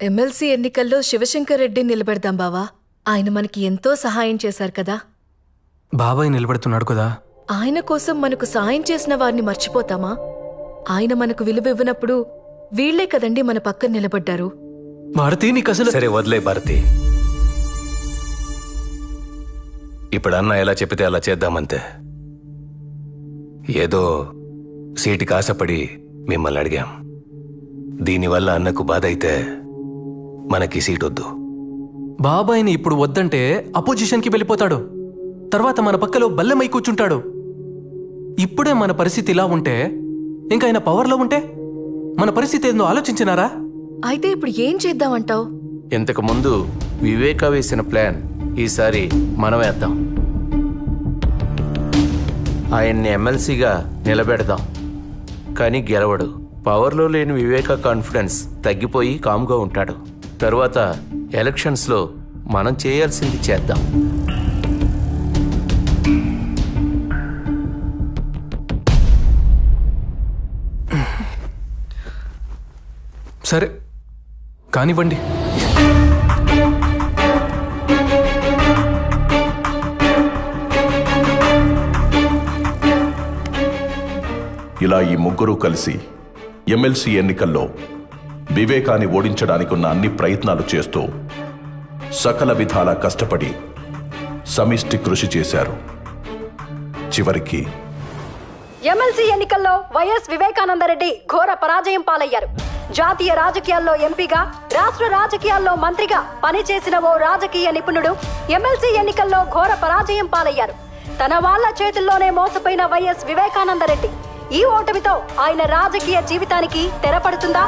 ఎమ్మెల్సీ ఎన్నికల్లో శివశంకర్ రెడ్డి నిలబెడదాం బావా. ఆయన మనకి ఎంతో సహాయం చేశారు కదా. బాబాయ్ నిలబడుతున్నాడు కదా. ఆయన కోసం మనకు సాయం చేసిన వారిని మర్చిపోతామా? ఆయన మనకు విలువ ఇవ్వనప్పుడు వీళ్లే కదండి మన పక్కన నిలబడ్డారు. భారతి నీకు అసలు... సరే వదిలే భారతి. ఇప్పుడు అన్న ఎలా చెప్పితే అలా చేద్దామంతే. ఏదో సీటుకి ఆశపడి మిమ్మల్ని అడిగాం. దీనివల్ల అన్నకు బాధ అయితే మనకి సీట్ వద్దు. బాబాయిని ఇప్పుడు వద్దంటే అపోజిషన్కి వెళ్ళిపోతాడు. తర్వాత మన పక్కలో బల్లెమై కూర్చుంటాడు. ఇప్పుడే మన పరిస్థితి ఇలా ఉంటే ఇంకా ఆయన పవర్లో ఉంటే మన పరిస్థితి ఏందో ఆలోచించినారా? అయితే ఇప్పుడు ఏం చేద్దామంటావు? ఇంతకు ముందు వివేక వేసిన ప్లాన్ ఈసారి మనం వేద్దాం. ఆయన్ని ఎమ్మెల్సీగా నిలబెడదాం. కానీ గెలవడు. పవర్లో లేని వివేక కాన్ఫిడెన్స్ తగ్గిపోయి కామ్గా ఉంటాడు. తరువాత ఎలక్షన్స్లో మనం చేయాల్సింది చేద్దాం. సరే కానివ్వండి. ఇలా ఈ ముగ్గురు కలిసి ఎమ్మెల్సీ ఎన్నికల్లో వివేకాన్ని ఓడించడానికి ఉన్న అన్ని ప్రయత్నాలు చేస్తూ సకల విధాలా కష్టపడి సమిష్టి కృషి చేశారు. చివరికి ఎమ్మెల్సీ ఎన్నికల్లో వైఎస్ వివేకానందరెడ్డి ఘోర పరాజయం పాలయ్యారు. జాతీయ రాజకీయాల్లో ఎంపీగా, రాష్ట్ర రాజకీయాల్లో మంత్రిగా పనిచేసిన ఓ రాజకీయ నిపుణుడు ఎమ్మెల్సీ ఎన్నికల్లో ఘోర పరాజయం పాలయ్యారు. తన వాళ్ల చేతుల్లోనే మోసపోయిన వైఎస్ వివేకానందరెడ్డి ఈ ఓటమితో ఆయన రాజకీయ జీవితానికి తెరపడుతుందా?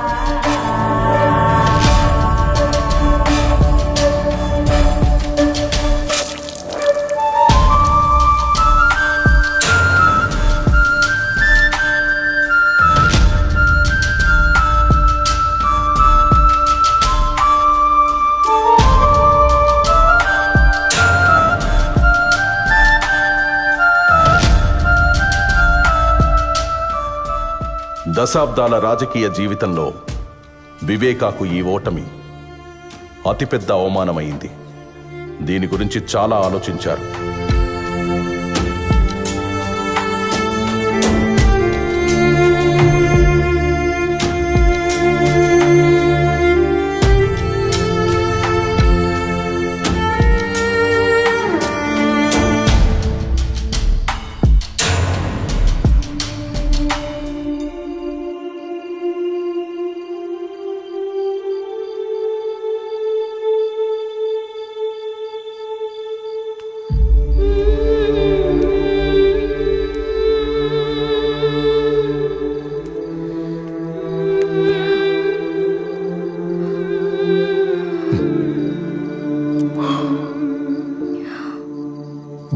దశాబ్దాల రాజకీయ జీవితంలో వివేకాకు ఈ ఓటమి అతిపెద్ద అవమానమైంది. దీని గురించి చాలా ఆలోచించారు.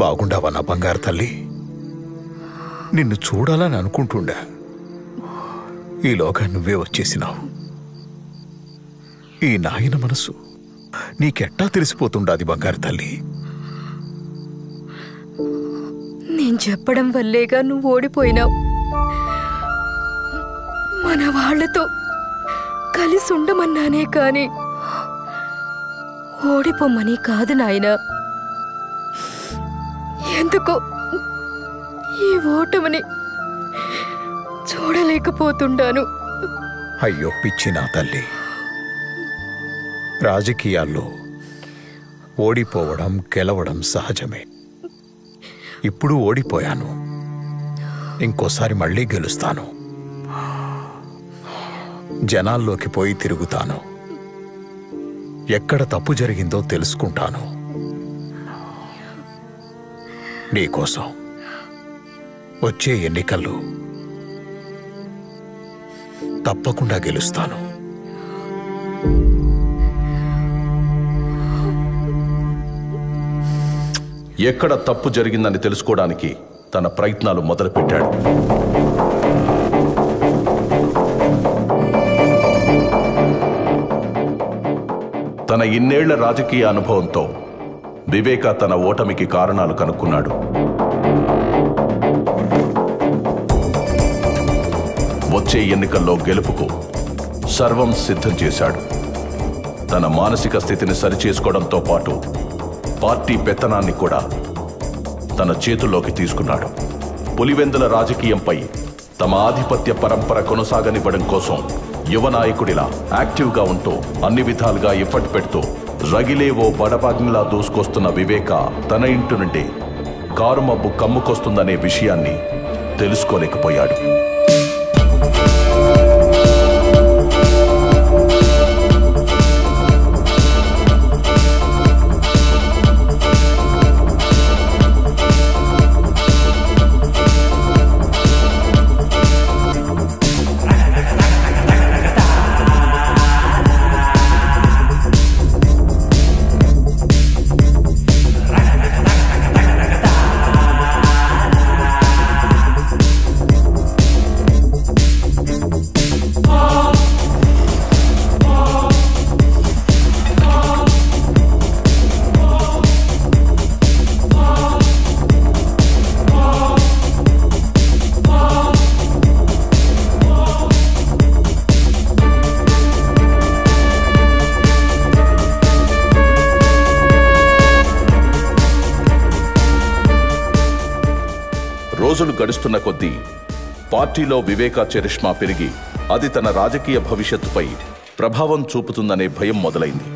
బాగుండావా నా బంగారు తల్లి? నిన్ను చూడాలని అనుకుంటుండా, ఈలోగా నువ్వే వచ్చేసినావు. ఈ నాయన మనసు నీకెట్టా తెలిసిపోతుండాది బంగారు తల్లి? నేను చెప్పడం వల్లేగా నువ్వు ఓడిపోయినావు. మన వాళ్లతో కలిసి ఉండమన్నానే కాని ఓడిపోమని కాదు నాయనా. ఎందుకో ఈ ఓటమిని చూడలేకపోతుండాను. అయ్యో పిచ్చి నా తల్లి, రాజకీయాల్లో ఓడిపోవడం గెలవడం సహజమే. ఇప్పుడు ఓడిపోయాను, ఇంకోసారి మళ్ళీ గెలుస్తాను. జనాల్లోకి పోయి తిరుగుతాను, ఎక్కడ తప్పు జరిగిందో తెలుసుకుంటాను. నీకోసం వచ్చే ఎన్నికల్లో తప్పకుండా గెలుస్తాను. ఎక్కడ తప్పు జరిగిందని తెలుసుకోవడానికి తన ప్రయత్నాలు మొదలుపెట్టాడు. తన ఇన్నేళ్ల రాజకీయ అనుభవంతో వివేక తన ఓటమికి కారణాలు కనుక్కున్నాడు. వచ్చే ఎన్నికల్లో గెలుపుకు సర్వం సిద్ధం చేశాడు. తన మానసిక స్థితిని సరిచేసుకోవడంతో పాటు పార్టీ పెత్తనాన్ని కూడా తన చేతుల్లోకి తీసుకున్నాడు. పులివెందుల రాజకీయంపై తమ ఆధిపత్య పరంపర కొనసాగనివ్వడం కోసం యువ నాయకుడిలా యాక్టివ్గా ఉంటూ అన్ని విధాలుగా ఎఫర్ట్ పెడుతూ రగిలే ఓ బడబాగ్నిలా దూసుకొస్తున్న వివేక తన ఇంటి నుండి కారు మబ్బు కమ్ముకొస్తుందనే విషయాన్ని తెలుసుకోలేకపోయాడు. గడుస్తున్న కొద్దీ పార్టీలో వివేకా చరిష్మా పెరిగి అది తన రాజకీయ భవిష్యత్తుపై ప్రభావం చూపుతుందనే భయం మొదలైంది.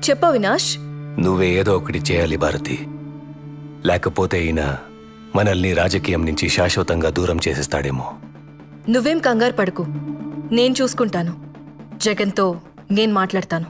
చెప్ప అవినాష్, నువ్వే ఏదో ఒకటి చేయాలి భారతి. లేకపోతే ఈయన మనల్ని రాజకీయం నుంచి శాశ్వతంగా దూరం చేసేస్తాడేమో. నువ్వేం కంగారు పడుకు, నేను చూసుకుంటాను. జగన్తో నేను మాట్లాడతాను.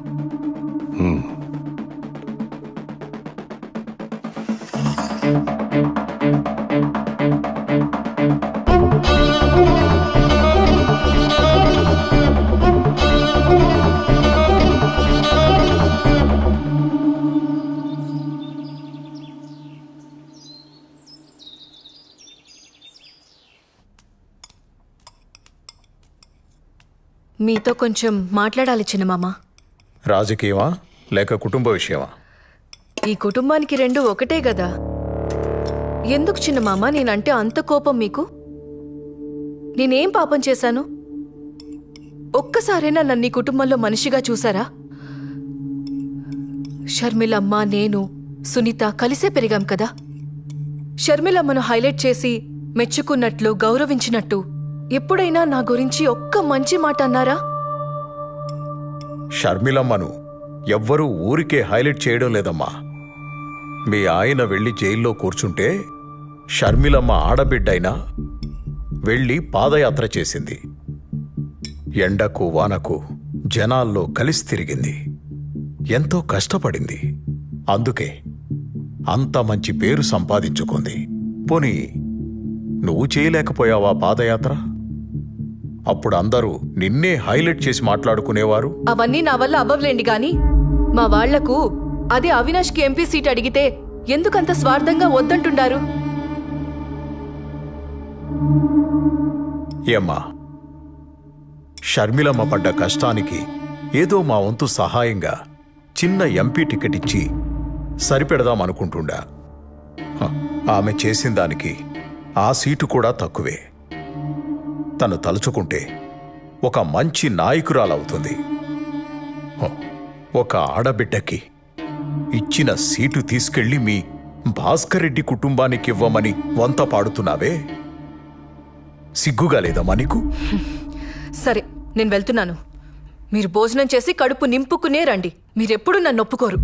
మీతో కొంచెం మాట్లాడాలి చిన్నమామ. రాజకీయమా లేక కుటుంబ విషయమా? ఈ కుటుంబానికి రెండు ఒకటే గదా. ఎందుకు చిన్నమామ నేనంటే అంత కోపం మీకు? నేనేం పాపం చేశాను? ఒక్కసారైనా నన్ను ఈ కుటుంబంలో మనిషిగా చూసారా? షర్మిలమ్మ, నేను, సునీత కలిసే పెరిగాం కదా. షర్మిలమ్మను హైలైట్ చేసి మెచ్చుకున్నట్లు, గౌరవించినట్టు ఎప్పుడైనా నా గురించి ఒక్క మంచి మాట అన్నారా? షర్మిలమ్మను ఎవ్వరూ ఊరికే హైలైట్ చేయడం లేదమ్మా. మీ ఆయన వెళ్ళి జైల్లో కూర్చుంటే షర్మిలమ్మ ఆడబిడ్డైనా వెళ్ళి పాదయాత్ర చేసింది. ఎండకు వానకు జనాల్లో కలిసి తిరిగింది. ఎంతో కష్టపడింది. అందుకే అంత మంచి పేరు సంపాదించుకుంది. పోనీ నువ్వు చేయలేకపోయావా పాదయాత్ర? అప్పుడు అందరూ నిన్నే హైలైట్ చేసి మాట్లాడుకునేవారు. అవన్నీ నా వల్ల అవ్వలేండి గాని మా వాళ్లకు అదే అవినాష్కి ఎంపీ సీట్ అడిగితే ఎందుకంత స్వార్థంగా వద్దంటుండారు? ఏమ్మా, షర్మిలమ్మ పడ్డ కష్టానికి ఏదో మా వంతు సహాయంగా చిన్న ఎంపీ టికెట్ ఇచ్చి సరిపెడదామనుకుంటుండా. ఆమె చేసిన దానికి ఆ సీటు కూడా తక్కువే. తను తలుచుకుంటే ఒక మంచి నాయకురాలవుతుంది. ఒక ఆడబిడ్డకి ఇచ్చిన సీటు తీసుకెళ్లి మీ భాస్కర్ రెడ్డి కుటుంబానికి ఇవ్వమని వంత పాడుతున్నావే, సిగ్గుగా లేదమ్మా నీకు? సరే, నేను వెళ్తున్నాను. మీరు భోజనం చేసి కడుపు నింపుకునే రండి. మీరెప్పుడు నన్ను ఒప్పుకోరు.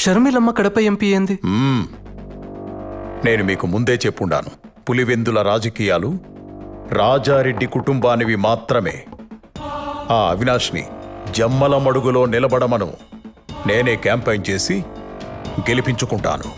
షర్మిలమ్మ కడప ఎంపీ ఏంది? నేను మీకు ముందే చెప్పుండాను, పులివెందుల రాజకీయాలు రాజారెడ్డి కుటుంబానివి మాత్రమే. ఆ అవినాష్ని జమ్మల మడుగులో నిలబడమను నేనే క్యాంపెయిన్ చేసి గెలిపించుకుంటాను.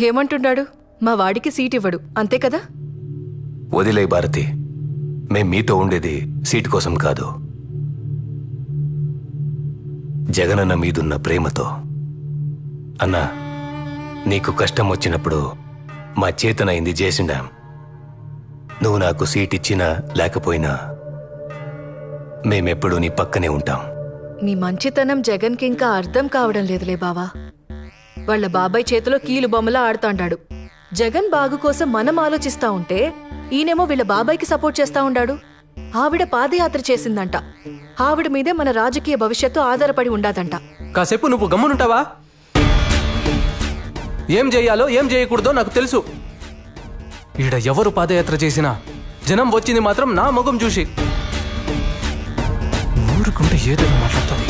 ఏమంటున్నాడు? మా వాడికి సీట్ ఇవ్వడు, అంతే కదా? వదిలే భారతి, మేం మీతో ఉండేది సీటు కోసం కాదు, జగనన్న మీదున్న ప్రేమతో. అన్నా, నీకు కష్టం వచ్చినప్పుడు మా చేతనైంది చేసిండాం. నువ్వు నాకు సీట్ ఇచ్చినా లేకపోయినా మేమెప్పుడూ నీ పక్కనే ఉంటాం. నీ మంచితనం జగన్కి ఇంకా అర్థం కావడం లేదులే బావా. వాళ్ళ బాబాయ్ చేతిలో కీలు బొమ్మలా ఆడుతాండాడు. జగన్ బాగు కోసం మనం ఆలోచిస్తా ఉంటే ఈయనేమో వీళ్ళ బాబాయ్కి సపోర్ట్ చేస్తా ఉండాడు. ఆవిడ పాదయాత్ర చేసిందంట. ఆవిడ మీదే మన రాజకీయ భవిష్యత్తు ఆధారపడి ఉండాదంట. కాసేపు నువ్వు గమ్మునుంటావా? ఏం చేయాలో ఏం చేయకూడదో నాకు తెలుసు. ఈడ ఎవరు పాదయాత్ర చేసినా జనం వచ్చింది మాత్రం నా ముఖం చూసి. ఊరుకుంటే ఏదో మాట్లాడుతుంది.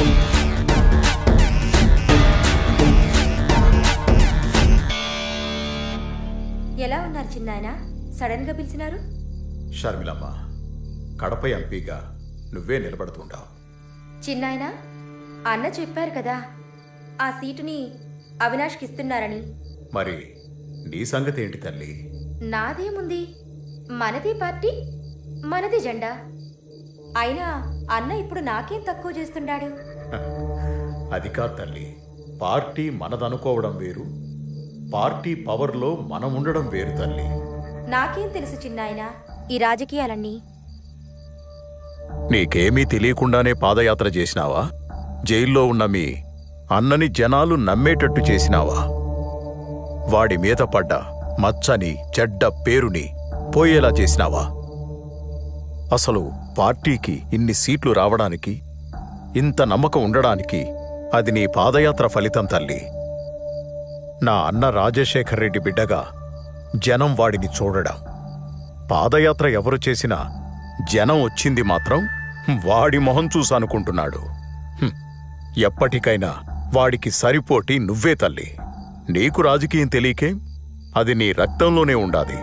ఎలా ఉన్నారు చిన్నాయన? సడన్ గా పిలిచినారు? షర్మిలమ్మ, కడప ఎంపీగా నువ్వే నిలబడుతుంటావు. చిన్నాయన, అన్న చెప్పారు కదా ఆ సీటుని అవినాష్కి ఇస్తున్నారని. మరి నీ సంగతి ఏంటి తల్లి? నాదేముంది, మనది పార్టీ, మనది జెండా. అయినా అన్న ఇప్పుడు నాకేం తక్కువ చేస్తున్నాడు? అది కాదు తల్లి, పార్టీ మనదనుకోవడం వేరు, పార్టీ పవర్లో మనం ఉండడం వేరు తల్లి. నాకేం తెలుసు చిన్నాయన ఈ రాజకీయాలన్నీ? నీకేమీ తెలియకుండానే పాదయాత్ర చేసినావా? జైల్లో ఉన్న మీ అన్నని జనాలు నమ్మేటట్టు చేసినావా? వాడి మీద పడ్డ మచ్చని చెడ్డ పేరుని పోయేలా చేసినావా? అసలు పార్టీకి ఇన్ని సీట్లు రావడానికి, ఇంత నమ్మకం ఉండడానికి అది నీ పాదయాత్ర ఫలితం తల్లి. నా అన్న రాజశేఖర్ రెడ్డి బిడ్డగా జనం వాడిని చూడడం. పాదయాత్ర ఎవరు చేసినా జనం వచ్చింది మాత్రం వాడి మొహం చూసనుకుంటున్నాడు. ఎప్పటికైనా వాడికి సరిపోటి నువ్వే తల్లి. నీకు రాజకీయం తెలియకే, అది నీ రక్తంలోనే ఉండాది.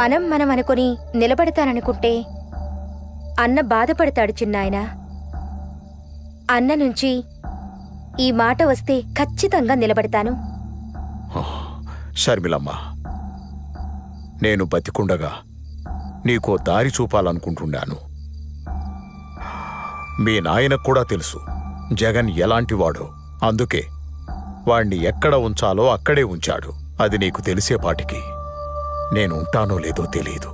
మనం అనుకుని నిలబడతాననుకుంటే అన్న బాధపడతాడు చిన్నాయన. అన్న నుంచి ఈ మాట వస్తే ఖచ్చితంగా నిలబడతాను. షర్మిలమ్మ, నేను బతికుండగా నీకో దారి చూపాలనుకుంటున్నాను. మీ నాయనకు కూడా తెలుసు జగన్ ఎలాంటివాడో. అందుకే వాణ్ణి ఎక్కడ ఉంచాలో అక్కడే ఉంచాడు. అది నీకు తెలిసేపాటికి నేను ఉంటానో లేదో తెలీదు.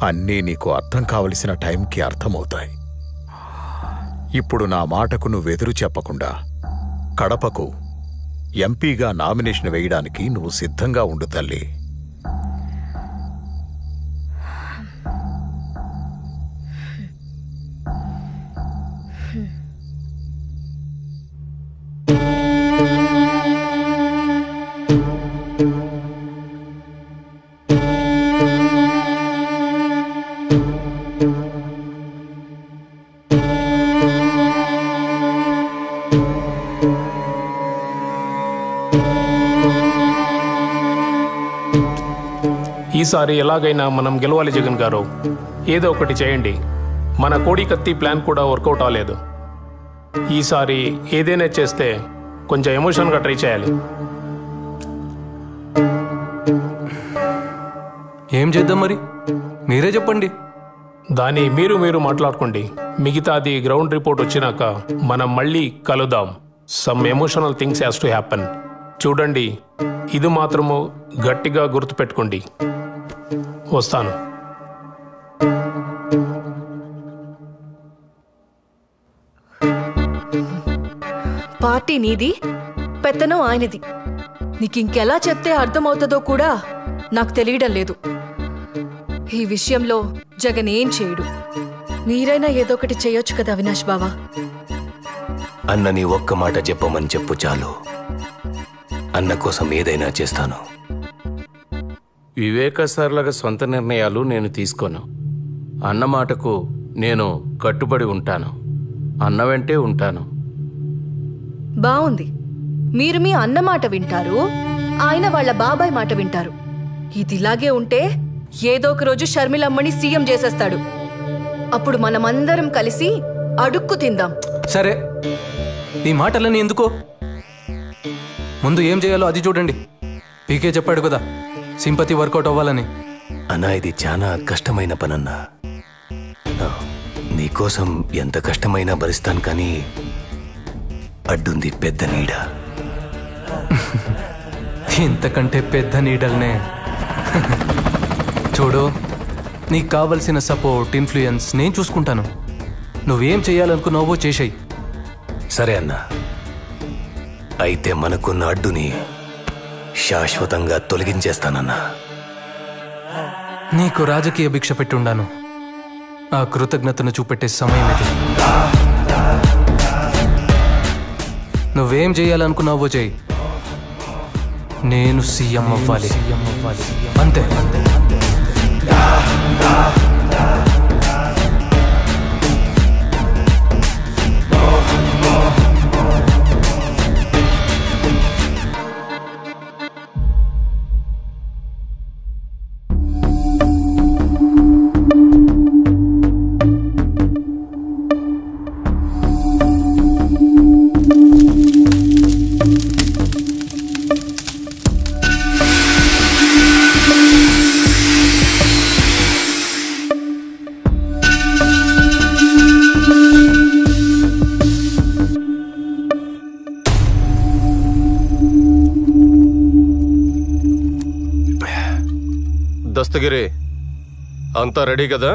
అన్నీ నీకు అర్థం కావలసిన టైంకి అర్థమవుతాయి. ఇప్పుడు నా మాటకు నువ్వెదురు చెప్పకుండా కడపకు ఎంపీగా నామినేషన్ వేయడానికి నువ్వు సిద్ధంగా ఉండు తల్లి. ఈసారి ఎలాగైనా మనం గెలవాలి జగన్ గారు. ఏదో ఒకటి చేయండి. మన కోడి కత్తి ప్లాన్ కూడా వర్కౌట్ అవ్వలేదు. ఈసారి ఏదైనా చేస్తే కొంచెం ఎమోషన్గా ట్రై చేయాలి. ఏం చేద్దాం మరి? మీరే చెప్పండి. దాన్ని మీరు మాట్లాడుకోండి. మిగతాది గ్రౌండ్ రిపోర్ట్ వచ్చినాక మనం మళ్ళీ కలుద్దాం. Some emotional things has to happen. చూడండి, ఇది మాత్రము గట్టిగా గుర్తుపెట్టుకోండి. వస్తాను. పార్టీ నీది, పెత్తనం ఆయనది. నీకింకెలా చెప్తే అర్థమవుతుందో కూడా నాకు తెలియడం లేదు. ఈ విషయంలో జగన్ ఏం చేయడు. మీరైనా ఏదో ఒకటి చేయొచ్చు కదా అవినాష్ బావా. అన్నని ఒక్క మాట చెప్పమని చెప్పు చాలు. అన్న కోసం ఏదైనా చేస్తాను. వివేక సార్లాగా సొంత నిర్ణయాలు నేను తీసుకోను. అన్న మాటకు నేను కట్టుబడి ఉంటాను. అన్న వెంటే ఉంటాను. బావుంది. మీరు మీ అన్న మాట వింటారు, ఆయన వాళ్ళ బాబాయ్ మాట వింటారు. ఇదిలాగే ఉంటే ఏదో ఒక రోజు షర్మిలమ్మని సీఎం చేసేస్తాడు. అప్పుడు మనమందరం కలిసి అడుక్కు తిందాం. సరే, ఈ మాటలని ఎందుకో, ముందు ఏం చేయాలో అది చూడండి. పీకే చెప్పాడు కదా సింపతి వర్కౌట్ అవ్వాలని. అన్నా, ఇది చాలా కష్టమైన పనన్నా. నీకోసం ఎంత కష్టమైనా భరిస్తాను, కానీ అడ్డుంది పెద్ద నీడ. ఇంతకంటే పెద్ద నీడల్నే. చూడు, నీకు కావలసిన సపోర్ట్, ఇన్ఫ్లుయెన్స్ నేను చూసుకుంటాను. నువ్వేం చేయాలనుకున్నావో చేసేయి. సరే అన్నా, అయితే మనకున్న అడ్డుని శాశ్వతంగా తొలగించేస్తానన్నా. నీకు రాజకీయ భిక్ష పెట్టుండాను. ఆ కృతజ్ఞతను చూపెట్టే సమయం ఇది. నువ్వేం చేయాలనుకున్నావో చేయి. నేను సీఎం అవ్వాలి, అంతే. దస్తగిరి అంతా రెడీ కదా?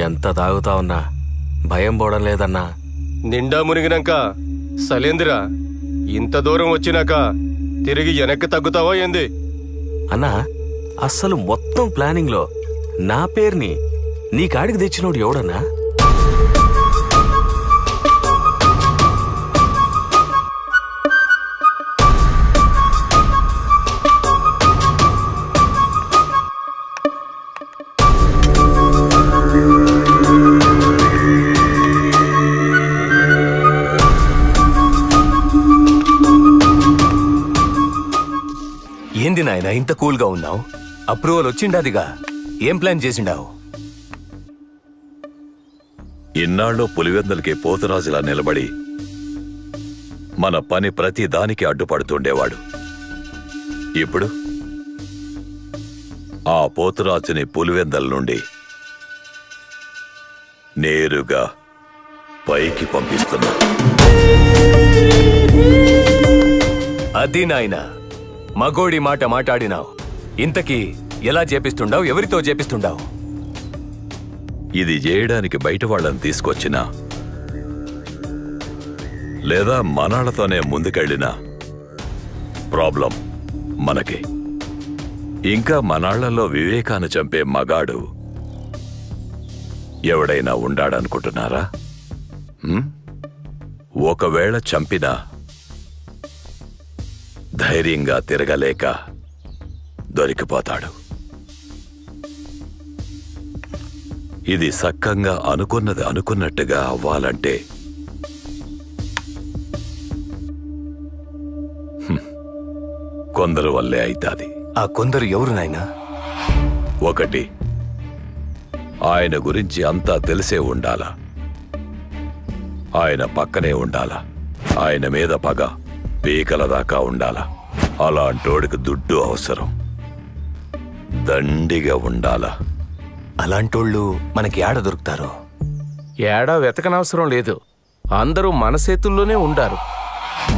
ఎంత తాగుతా ఉన్నా భయం పోవడం లేదన్నా. నిండా మునిగినాక సలేంద్ర ఇంత దూరం వచ్చినాక తిరిగి వెనక్కి తగ్గుతావా ఏంది? అన్నా అస్సలు మొత్తం ప్లానింగ్ లో నా పేరుని నీ కాడికి తెచ్చినోడు ఎవడన్నా? ఏంది నాయన ఇంత కూల్గా ఉన్నావు? అప్రూవల్ వచ్చిండాదిగా, ఏం ప్లాన్ చేసిండావు? ఇన్నాళ్ళు పులివెందులకి పోతురాజులా నిలబడి మన పని ప్రతి దానికి అడ్డుపడుతుండేవాడు. ఇప్పుడు ఆ పోతురాజుని పులివెందల నుండి నేరుగా పైకి పంపిస్తున్నా. అది నాయన మగోడి మాట మాట్లాడినావు. ఇంతకీ ఎలా చేపిస్తుండావు? ఎవరితో చేపిస్తుండావు? ఇది చేయడానికి బయట వాళ్ళని తీసుకొచ్చినా లేదా మనాళ్లతోనే ముందుకెళ్ళినా ప్రాబ్లం మనకే. ఇంకా మనాళ్లలో వివేకాన్ని చంపే మగాడు ఎవడైనా ఉండాడనుకుంటున్నారా? ఒకవేళ చంపినా ధైర్యంగా తిరగలేక దొరికిపోతాడు. ఇది సక్కంగా అనుకున్నది అనుకున్నట్టుగా అవ్వాలంటే కొందరు వల్లే అయితాది. ఆ కొందరు ఎవరు నాయనా? ఒకటి, ఆయన గురించి అంతా తెలిసే ఉండాలా, ఆయన పక్కనే ఉండాలా, ఆయన మీద పగ పీకల దాకా ఉండాలా. అలాంటోడికి దుడ్డు అవసరం, దండిగా ఉండాలా. అలాంటోళ్ళు మనకి ఏడ దొరుకుతారో? ఏడా వెతకనవసరం లేదు, అందరూ మన చేతుల్లోనే ఉండారు.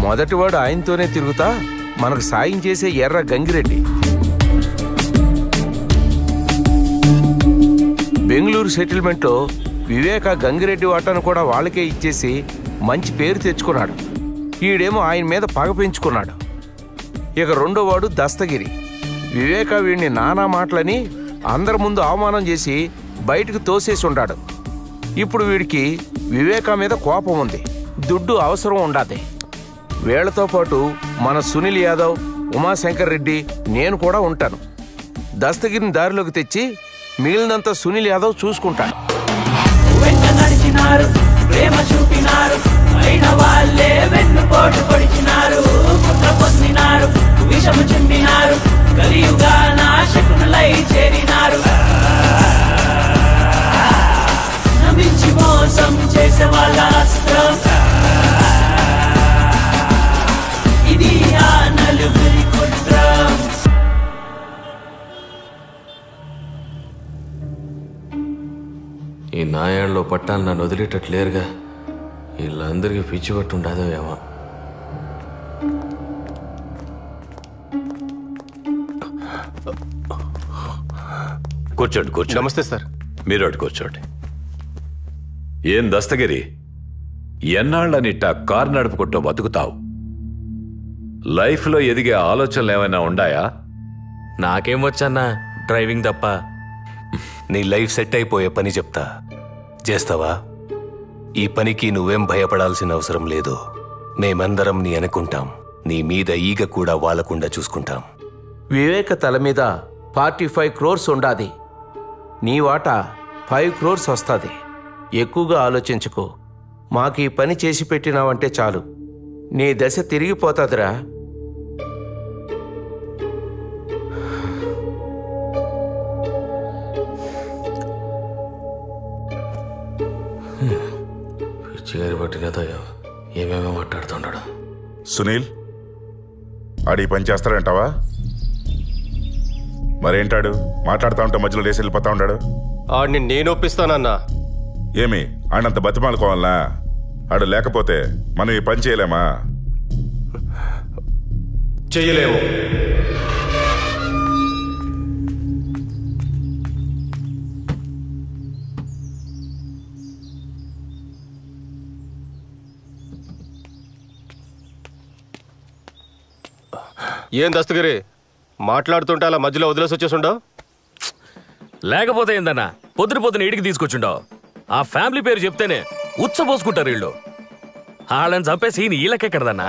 మొదటివాడు ఆయనతోనే తిరుగుతా మనకు సాయం చేసే ఎర్ర గంగిరెడ్డి. బెంగళూరు సెటిల్మెంట్లో వివేక గంగిరెడ్డి వాటాను కూడా వాళ్ళకే ఇచ్చేసి మంచి పేరు తెచ్చుకున్నాడు. ఈడేమో ఆయన మీద పగ పెంచుకున్నాడు. ఇక రెండోవాడు దస్తగిరి. వివేక వీడిని నానా మాటలని అందరి ముందు అవమానం చేసి బయటకు తోసేసి ఉంటాడు. ఇప్పుడు వీడికి వివేక మీద కోపం ఉంది, దుడ్డు అవసరం ఉండాది. వీళ్లతో పాటు మన సునీల్ యాదవ్, ఉమాశంకర్ రెడ్డి, నేను కూడా ఉంటాను. దస్తగిరిని దారిలోకి తెచ్చి మిగిలినంత సునీల్ యాదవ్ చూసుకుంటాడు. ప్రేమ చూపినారు, అయిన వాళ్ళే వెన్నుపోటు పొడిచినారు, కుట్ర పొందినారు, విషము చిందినారు, కలియుగా నాశకులై చేరినారు. నమ్మించి మోసం చేసే వాళ్ళ అస్త్రం ఇది, ఆ నలుగురి కుట్రం. ఈ నాయాళ్ళలో పట్టాలు నన్ను వదిలేటట్లేరుగా. వీళ్ళందరికీ పిచ్చి పట్టుండదో ఏమో. కూర్చోండి కూర్చోండి. నమస్తే సార్. మీరు అటు కూర్చోండి. ఏం దస్తగిరి, ఎన్నాళ్ళనిట్ట కారు నడుపుకుంటూ బతుకుతావు? లైఫ్లో ఎదిగే ఆలోచనలు ఏమైనా ఉండాయా? నాకేం వచ్చన్నా డ్రైవింగ్ తప్ప. నీ లైఫ్ సెట్ అయిపోయే పని చెప్తా, చేస్తావా? ఈ పనికి నువ్వేం భయపడాల్సిన అవసరం లేదు. మేమందరం నీ అనుకుంటాం, నీ మీద ఈగ కూడా వాలకుండా చూసుకుంటాం. వివేక తల మీద 45 crores ఉండాది. నీ వాటా 5 crores వస్తుంది. ఎక్కువగా ఆలోచించుకో. మాకు ఈ పని చేసి పెట్టినావంటే చాలు, నీ దశ తిరిగిపోతాదిరా. పిచ్చిగారి పట్టినదో ఏమేమో మాట్లాడుతున్నాడు. సునీల్, ఆడి పని చేస్తాడంటావా? మరేంటాడు మాట్లాడుతూ ఉంటే మధ్యలో లేసి వెళ్ళిపోతా ఉంటాడు? ఆడిని నేను ఒప్పిస్తానన్నా. ఏమి ఆడంత బతిమాలుకోవాలనా? ఆడు లేకపోతే మనం ఈ పని చేయలేమా? చెయ్యలేము. ఏం దస్తగిరి మాట్లాడుతుంటే అలా మధ్యలో వదిలేసి వచ్చేసుండవు? లేకపోతే ఏందన్నా పొద్దున ఇంటికి తీసుకొచ్చుండవు. ఆ ఫ్యామిలీ పేరు చెప్తేనే ఉచ్చబోసుకుంటారు వీళ్ళు. వాళ్ళని చంపే సీన్ వీళ్ళకెక్కడదన్నా.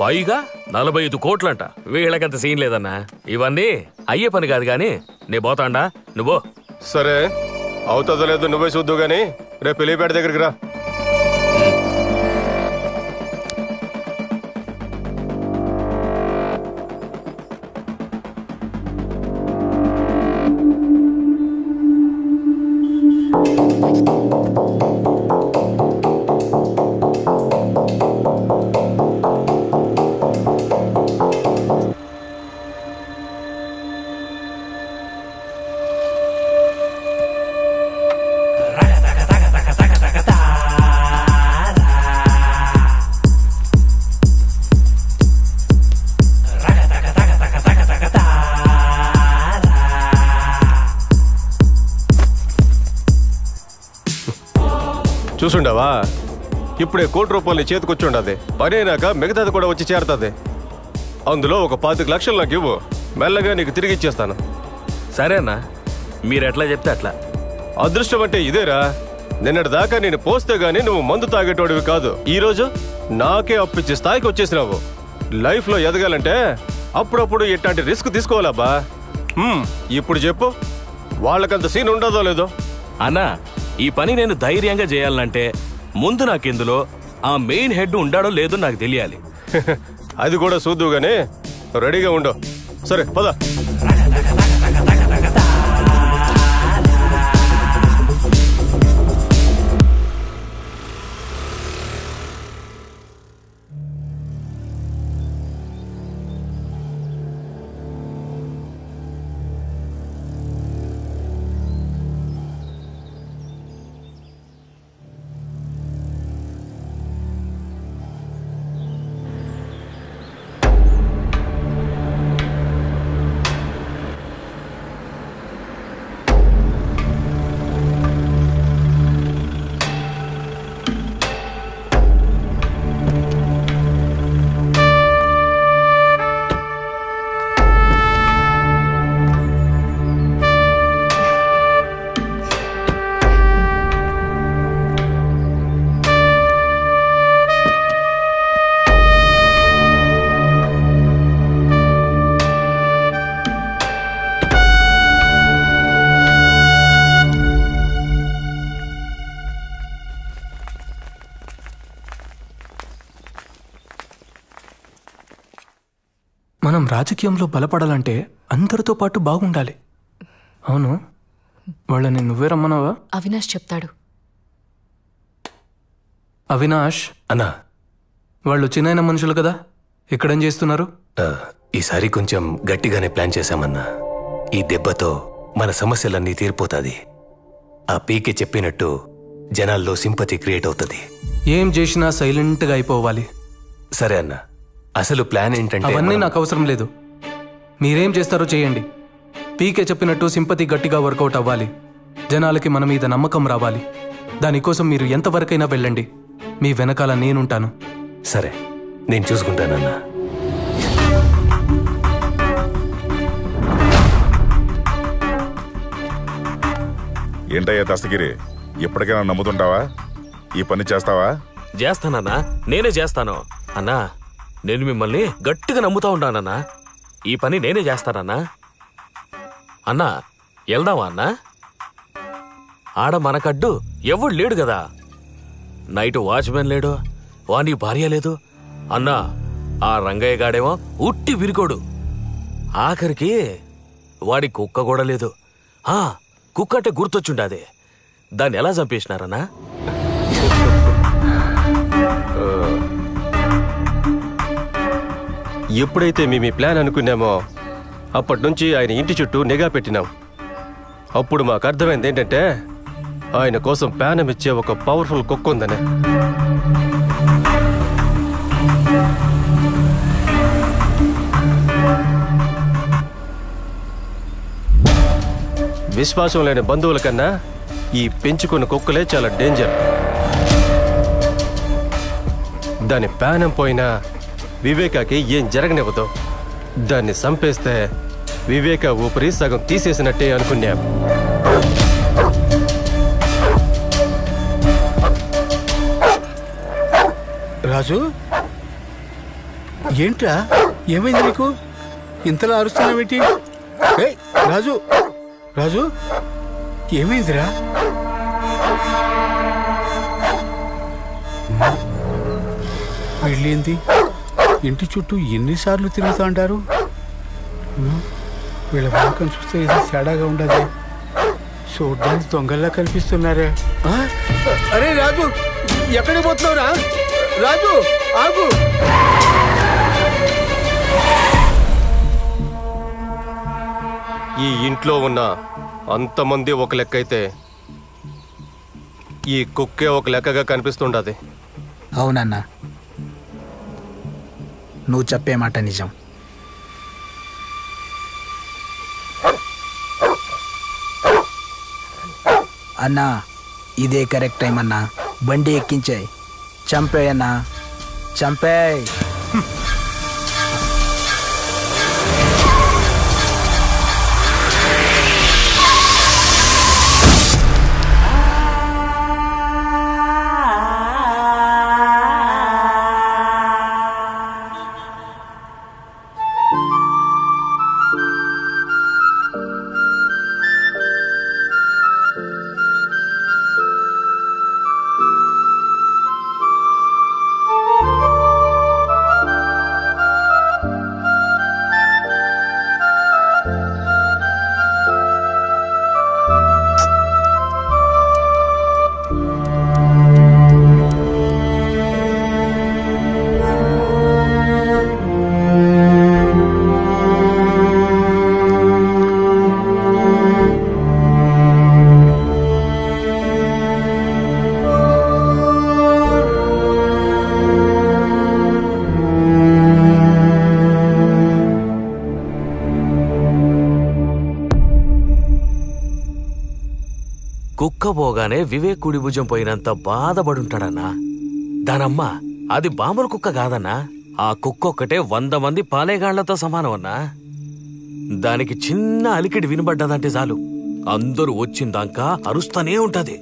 పైగా 45 కోట్లంట. వీళ్ళకంత సీన్ లేదన్నా. ఇవన్నీ అయ్యే పని కాదు గాని నే పోతాండా, నువ్వు. సరే అవుతుందో లేదో నువ్వే చూద్దు గాని రేపు పెళ్లిపేట దగ్గరికి రా. చూసుండవా? ఇప్పుడే ₹1 చేతికొచ్చి ఉండదు. పని అయినాక మిగతాది కూడా వచ్చి చేరుతుంది. అందులో ఒక 25 లక్షలు నాకు ఇవ్వు, మెల్లగా నీకు తిరిగి ఇచ్చేస్తాను. సరే అన్నా, మీరెట్లా చెప్తే అట్లా. అదృష్టం అంటే ఇదేరా. నిన్నటి దాకా నేను పోస్తే గానీ నువ్వు మందు తాగేటోడివి కాదు. ఈ రోజు నాకే అప్పిచ్చే స్థాయికి వచ్చేసినావు. లైఫ్ లో ఎదగాలంటే అప్పుడప్పుడు ఇట్లాంటి రిస్క్ తీసుకోవాలబ్బా. ఇప్పుడు చెప్పు, వాళ్ళకంత సీన్ ఉండదో లేదో? అన్నా, ఈ పని నేను ధైర్యంగా చేయాలంటే ముందు నాకెందులో ఆ మెయిన్ హెడ్ ఉండాడో లేదో నాకు తెలియాలి. అది కూడా చూద్దు గానీ రెడీగా ఉండు. సరే పద. మనం రాజకీయంలో బలపడాలంటే అందరితో పాటు బాగుండాలి. అవును, వాళ్ళని నువ్వే రమ్మన్నావా? అవినాష్ చెప్తాడు. అవినాష్ అన్నా, వాళ్ళు చిన్న మనుషులు కదా, ఇక్కడేం చేస్తున్నారు? ఈసారి కొంచెం గట్టిగానే ప్లాన్ చేశామన్నా. ఈ దెబ్బతో మన సమస్యలన్నీ తీరిపోతాది. ఆ పీకే చెప్పినట్టు జనాల్లో సింపతి క్రియేట్ అవుతుంది. ఏం చేసినా సైలెంట్గా అయిపోవాలి. సరే అన్నా, అసలు ప్లాన్ ఏంటంటే అవన్నీ నాకు అవసరం లేదు. మీరేం చేస్తారో చేయండి. పీకే చెప్పినట్టు సింపతి గట్టిగా వర్కౌట్ అవ్వాలి. జనాలకి మన మీద నమ్మకం రావాలి. దానికోసం మీరు ఎంతవరకైనా వెళ్ళండి. మీ వెనకాల నేనుంటాను. సరే, నేను చూసుకుంటానన్నా. ఏంటయ్యా దస్తగిరి, ఎప్పటికైనా నమ్ముతుంటావా? ఈ పని చేస్తావా? చేస్తానన్నా, నేనే చేస్తాను. అన్నా, నేను మిమ్మల్ని గట్టిగా నమ్ముతా ఉంటానన్నా. ఈ పని నేనే చేస్తానన్నా. అన్నా, వెళ్దామా అన్నా? ఆడ మనకడ్డు ఎవడు లేడు కదా. నైట్ వాచ్మెన్ లేడు, వాని భార్య లేదు. అన్నా, ఆ రంగయ్య గాడేమో ఉట్టి విరికోడు. ఆఖరికి వాడి కుక్క కూడా లేదు. కుక్క అంటే గుర్తొచ్చుండాది. దాన్ని ఎలా చంపేసినారన్నా? ఎప్పుడైతే మేము ఈ ప్లాన్ అనుకున్నామో అప్పటి నుంచి ఆయన ఇంటి చుట్టూ నిఘా పెట్టినాం. అప్పుడు మాకు అర్థమైంది ఏంటంటే ఆయన కోసం ప్యానం ఇచ్చే ఒక పవర్ఫుల్ కుక్క ఉందని. విశ్వాసం లేని బంధువుల కన్నా ఈ పెంచుకున్న కుక్కలే చాలా డేంజర్. దాని ప్యానం పోయినా వివేకాకి ఏం జరగనివ్వదు. దాన్ని చంపేస్తే వివేక ఊపిరి సగం తీసేసినట్టే అనుకున్నాం. రాజు, ఏంట్రా, ఏమైంది నీకు? ఇంతలా అరుస్తున్నావేంటి? ఏయ్ రాజు, రాజు ఏమైందిరా? వెళ్ళింది ఇంటి చుట్టూ ఎన్నిసార్లు తిరుగుతూ అంటారు? వీళ్ళ వాకం చూస్తే ఇది తేడాగా ఉండదు. చూడ్డానికి దొంగల్లా కనిపిస్తున్నారే. అరే రాజు, ఎక్కడికి పోతున్నావురా? రాజు ఆగు. ఈ ఇంట్లో ఉన్న అంతమంది ఒక లెక్క అయితే ఈ కుక్కే ఒక లెక్కగా కనిపిస్తుండది. అవునన్నా, నువ్వు చెప్పే మాట నిజం. అన్నా, ఇదే కరెక్ట్ టైం అన్నా. బండి ఎక్కించాయి. చంపేయన్నా, చంపేయ్. కుక్కబోగానే వివేక్ కుడి భుజం పోయినంత బాధపడుంటాడన్నా. దానమ్మ అది బాంబుల కుక్క కాదన్నా. ఆ కుక్క ఒక్కటే 100 మంది పాలేగాళ్లతో సమానం అన్నా. దానికి చిన్న అలికిడి వినబడ్డదంటే చాలు అందరూ వచ్చిందాకా అరుస్తూనే ఉంటది.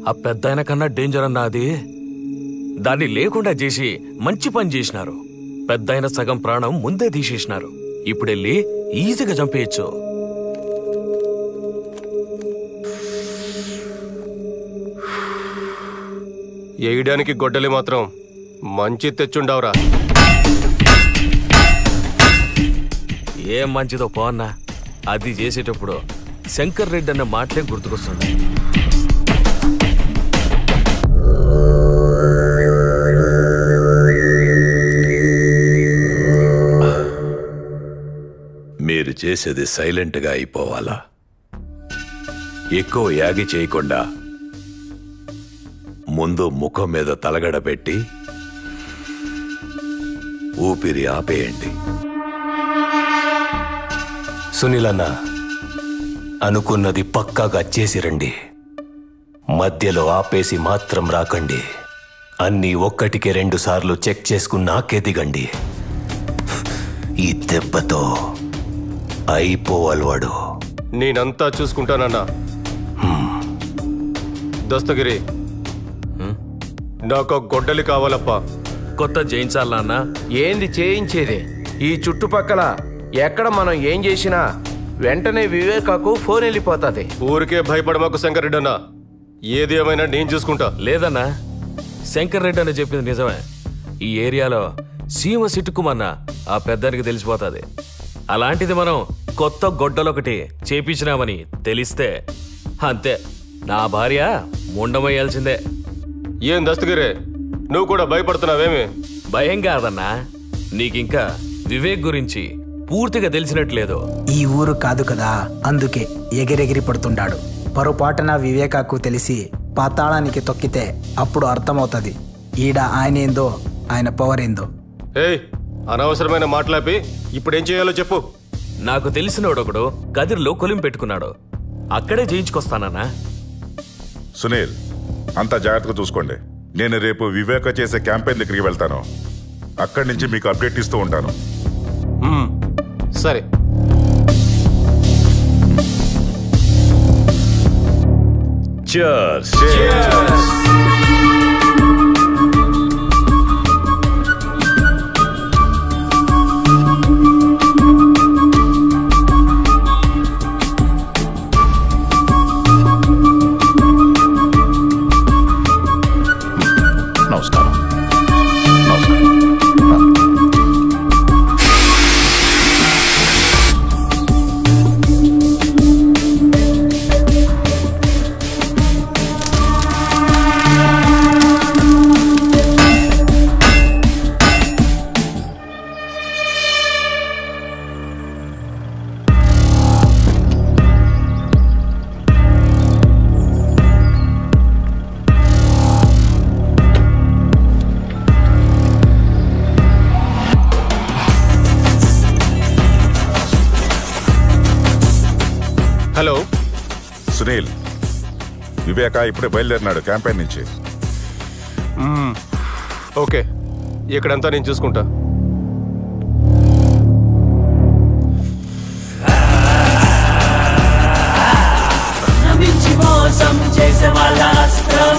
ఆ పెద్దాయన కన్నా డేంజర్ అన్నా అది. దాన్ని లేకుండా చేసి మంచి పని చేసినారు. పెద్దాయన సగం ప్రాణం ముందే తీసేసినారు. ఇప్పుడెళ్ళి ఈజీగా చంపేయచ్చు. వేయడానికి గొడ్డలి మాత్రం మంచి తెచ్చుండవురా. ఏం మంచిదో పోన్నా. అది చేసేటప్పుడు శంకర్ రెడ్డి అన్న మాటలే గుర్తుకొస్తుంది. మీరు చేసేది సైలెంట్గా అయిపోవాలా? ఎక్కువ యాగి చేయకుండా ముందు ముఖం మీద తలగడ పెట్టి ఊపిరి ఆపేయండి. సునీల్ అన్న, అనుకున్నది పక్కాగా చేసి రండి. మధ్యలో ఆపేసి మాత్రం రాకండి. అన్నీ 1కి 2 సార్లు చెక్ చేసుకున్నాకే దిగండి. ఈ దెబ్బతో అయిపోవాలి వాడు. నేనంతా చూసుకుంటానన్నా. దస్తగిరి, నాకు గొడ్డలి కావాలప్పా. కొత్త చేయించాలా అన్నా? ఏంది చేయించేది? ఈ చుట్టుపక్కల ఎక్కడ మనం ఏం చేసినా వెంటనే వివేకాకు ఫోన్ వెళ్ళిపోతుంది. ఊరికే భయపడమాకు శంకర్ రెడ్డి అన్నా. ఏది ఏమైనా నేను చూసుకుంటా. లేదన్నా, శంకర్ రెడ్డి అని చెప్పింది నిజమే. ఈ ఏరియాలో సీమ సిట్టుకుమన్నా ఆ పెద్దానికి తెలిసిపోతుంది. అలాంటిది మనం కొత్త గొడ్డలొకటి చేపించినామని తెలిస్తే అంతే, నా భార్య ముండమయ్యాల్సిందే. ఏం దస్తగిరే, నువ్వు కూడా భయపడుతున్నావేమి? భయం కాదన్నా, నీకింకా వివేక్ గురించి పూర్తిగా తెలిసినట్లేదు. ఈ ఊరు కాదు కదా, అందుకే ఎగిరెగిరి పడుతుంటాడు. పొరపాటున వివేకాకు తెలిసి పాతాళానికి తొక్కితే అప్పుడు అర్థమవుతుంది ఈడ ఆయన ఏందో, ఆయన పవర్ ఏందో. ఏయ్, అనవసరమైన మాట్లాపి ఇప్పుడేం చేయాలో చెప్పు. నాకు తెలిసినోడొకడు గదిలో కొలిం పెట్టుకున్నాడు. అక్కడే చేయించుకొస్తానన్నా. సునీల్, అంతా జాగ్రత్తగా చూసుకోండి. నేను రేపు వివేక చేసే క్యాంపెయిన్ దగ్గరికి వెళ్తాను. అక్కడి నుంచి మీకు అప్డేట్ ఇస్తూ ఉంటాను. సరే. Cheers. నమస్కారం. హలో సునీల్, వివేక ఇప్పుడే బయలుదేరినాడు క్యాంపెయిన్ నుంచి. ఓకే, ఇక్కడంతా నేను చూసుకుంటా. నమ్మించి మోసం చేసే వాళ్ళ అస్త్రం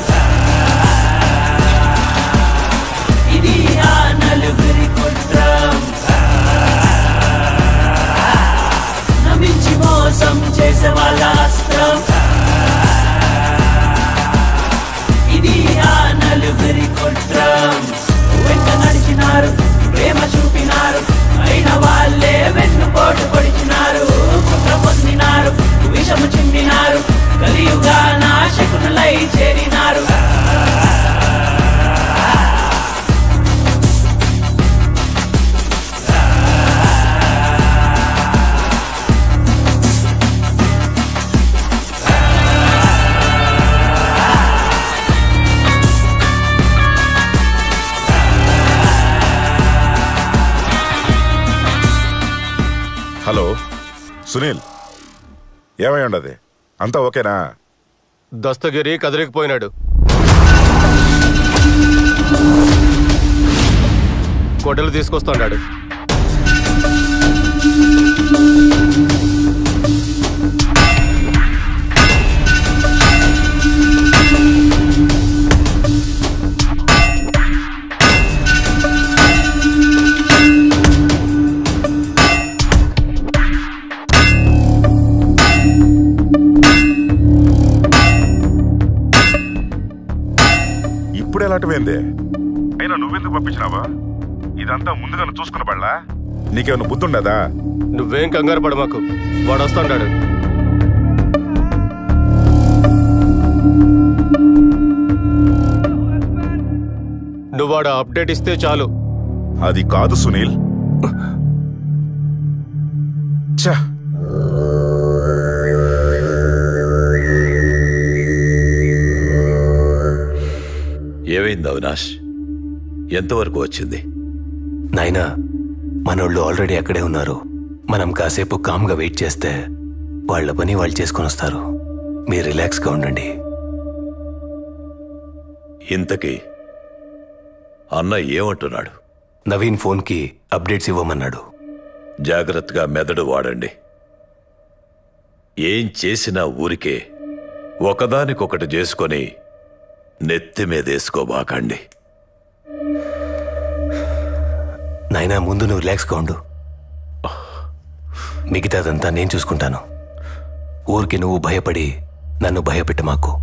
ఇది ఆ నలుగురి కుట్రం. నమ్మించి మోసం చేసే వాళ్ళ అస్త్రం ఇది ఆ నలుగురి కుట్రం. వెంట నడిచినారు, ప్రేమ చూపినారు, అయిన వాళ్ళే వెన్నుపోటు పొడిచినారు. కుట్ర పొందినారు, విషము చిందినారు, కలియుగా నాశకునులై చేరినారు. హలో సునీల్, ఏమై ఉండదు? అంతా ఓకేనా? దస్తగిరి కదిలికిపోయినాడు. గొడ్డలు తీసుకొస్తున్నాడు. ఇప్పుడు ఎలాంటివేంది? అయినా నువ్వెందుకు పంపించినావా? ఇదంతా ముందుగా చూసుకున్న బళ్ళా? నీకేమైనా బుద్ధి ఉండదా? నువ్వేం కంగారు పడ మాకు, వాడు వస్తాడు. నువ్వు వాడు అప్డేట్ ఇస్తే చాలు. అది కాదు సునీల్. ఛ, ఏమైంది అవినాష్? ఎంతవరకు వచ్చింది? నాయనా, మనోళ్ళు ఆల్రెడీ అక్కడే ఉన్నారు. మనం కాసేపు కామ్గా వెయిట్ చేస్తే వాళ్ళ పని వాళ్ళు చేసుకొని వస్తారు. మీరు రిలాక్స్గా ఉండండి. ఇంతకీ అన్న ఏమంటున్నాడు? నవీన్ ఫోన్కి అప్డేట్స్ ఇవ్వమన్నాడు. జాగ్రత్తగా మెదడు వాడండి. ఏం చేసినా ఊరికే ఒకదానికొకటి చేసుకొని నెత్తి మీదేసుకోబాకండి. నాయనా, ముందు నువ్వు రిలాక్స్గా ఉండు. మిగతాదంతా నేను చూసుకుంటాను. ఊరికి నువ్వు భయపడి నన్ను భయపెట్ట మాకు.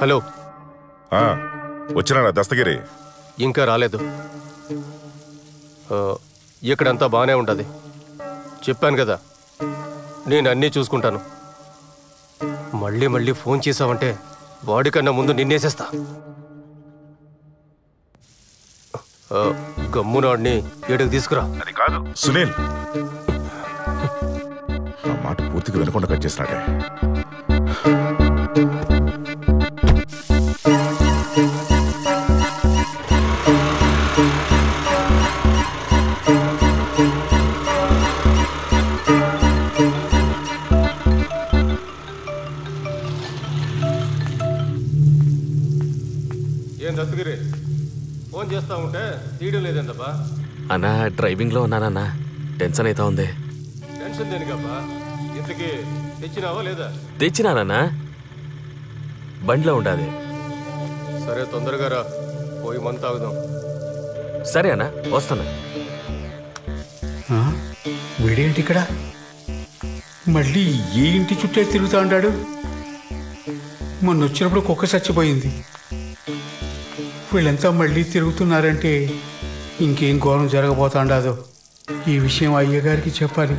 హలో, వచ్చినాడా దస్తగిరి? ఇంకా రాలేదు. ఇక్కడంతా బాగానే ఉంటుంది. చెప్పాను కదా, నేను అన్నీ చూసుకుంటాను. మళ్ళీ మళ్ళీ ఫోన్ చేసావంటే వాడికన్నా ముందు నిన్నేసేస్తా. గమ్మునాడిని ఏడుకు తీసుకురా. అది కాదు సునీల్, ఆ మాట పూర్తిగా వినకుండా కట్ చేసినాడే. ఏం దస్తగిరి, ఫోన్ చేస్తా ఉంటే తీయడం లేదేందబ్బా? అన్నా డ్రైవింగ్లో ఉన్నానన్నా, టెన్షన్ అవుతా ఉంది. టెన్షన్ దేనికబ్బా? ఇంతకీ తెచ్చినావా లేదా? తెచ్చినానన్నా, బండిలో ఉండాది. సరే తొందరగా రా, పోయి మంత తాగుదాం. సరే అన్నా, వస్తాను. వీడేంటి ఇక్కడ? మళ్ళీ ఏ ఇంటి చుట్టే తిరుగుతూ ఉంటాడు? మొన్న వచ్చినప్పుడు కుక్క చచ్చిపోయింది. వీళ్ళంతా మళ్ళీ తిరుగుతున్నారంటే ఇంకేం ఘోరం జరగబోతాండాదో. ఈ విషయం అయ్యగారికి చెప్పాలి.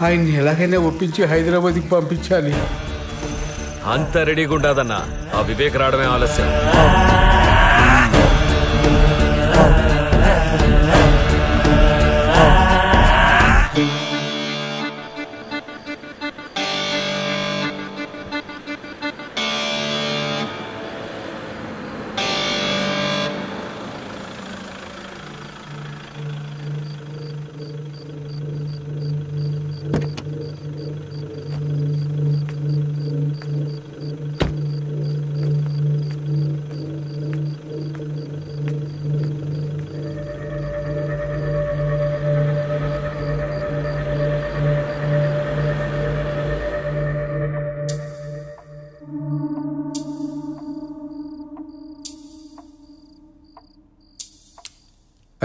ఆయన్ని ఎలాగైనా ఒప్పించి హైదరాబాద్కి పంపించాలి. అంత రెడీగా ఉండదన్నా, ఆ వివేక్ రావడమే ఆలస్యం.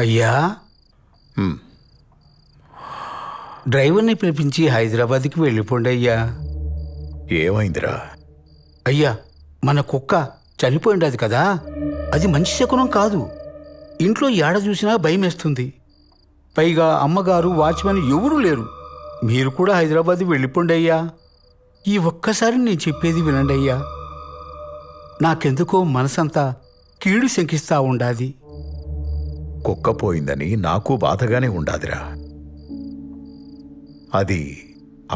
అయ్యా, డ్రైవర్ని పిలిపించి హైదరాబాద్కి వెళ్ళిపోండి అయ్యా. ఏమైందిరా? అయ్యా, మన కుక్క చనిపోయిండది కదా, అది మంచి శకునం కాదు. ఇంట్లో ఏడ చూసినా భయం వేస్తుంది. పైగా అమ్మగారు, వాచ్మెన్ ఎవరూ లేరు. మీరు కూడా హైదరాబాద్ వెళ్ళిపోండి అయ్యా. ఈ ఒక్కసారి నేను చెప్పేది వినండి అయ్యా. నాకెందుకో మనసంతా కీడు శంకిస్తా ఉండాది. కుక్క పోయిందని నాకు బాధగానే ఉండాదిరా. అది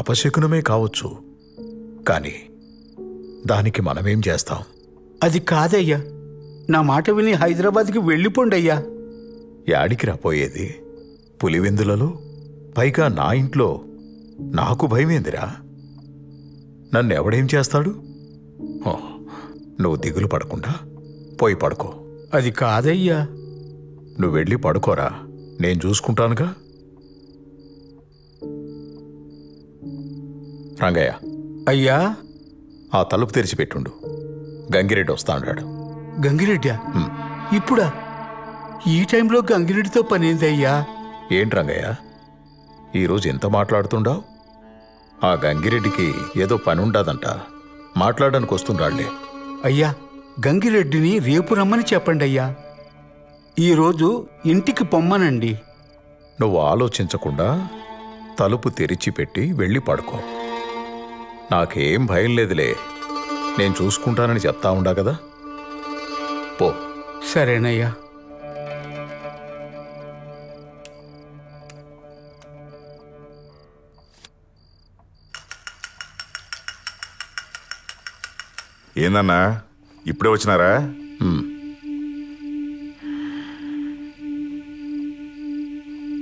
అపశకునమే కావచ్చు, కానీ దానికి మనమేం చేస్తాం? అది కాదయ్యా, నా మాట విని హైదరాబాద్కి వెళ్ళిపోండి అయ్యా. యాడికి రాపోయేది? పులివెందులలో, పైగా నా ఇంట్లో. నాకు భయమేందిరా? నన్నెవడేం చేస్తాడు? నువ్వు దిగులు పడకుండా పోయి పడుకో. అది కాదయ్యా. నువ్వు వెళ్ళి పడుకోరా, నేను చూసుకుంటానుగా. రంగయ్య. అయ్యా. ఆ తలుపు తెరిచిపెట్టుండు, గంగిరెడ్డి వస్తా అన్నాడు. గంగిరెడ్డా? ఇప్పుడా? ఈ టైంలో గంగిరెడ్డితో పనేందయ్యా? ఏంటి రంగయ్య, ఈరోజు ఎంత మాట్లాడుతుండావు? ఆ గంగిరెడ్డికి ఏదో పని ఉండదంట, మాట్లాడడానికి వస్తుండాళ్లే. అయ్యా, గంగిరెడ్డిని రేపు రమ్మని చెప్పండి అయ్యా. ఈరోజు ఇంటికి పొమ్మనండి. నువ్వు ఆలోచించకుండా తలుపు తెరిచిపెట్టి వెళ్ళి పడుకో. నాకేం భయం లేదులే, నేను చూసుకుంటానని చెప్తా ఉండా కదా. పో. సరేనయ్యా. ఏందన్నా ఇప్పుడే వచ్చినారా?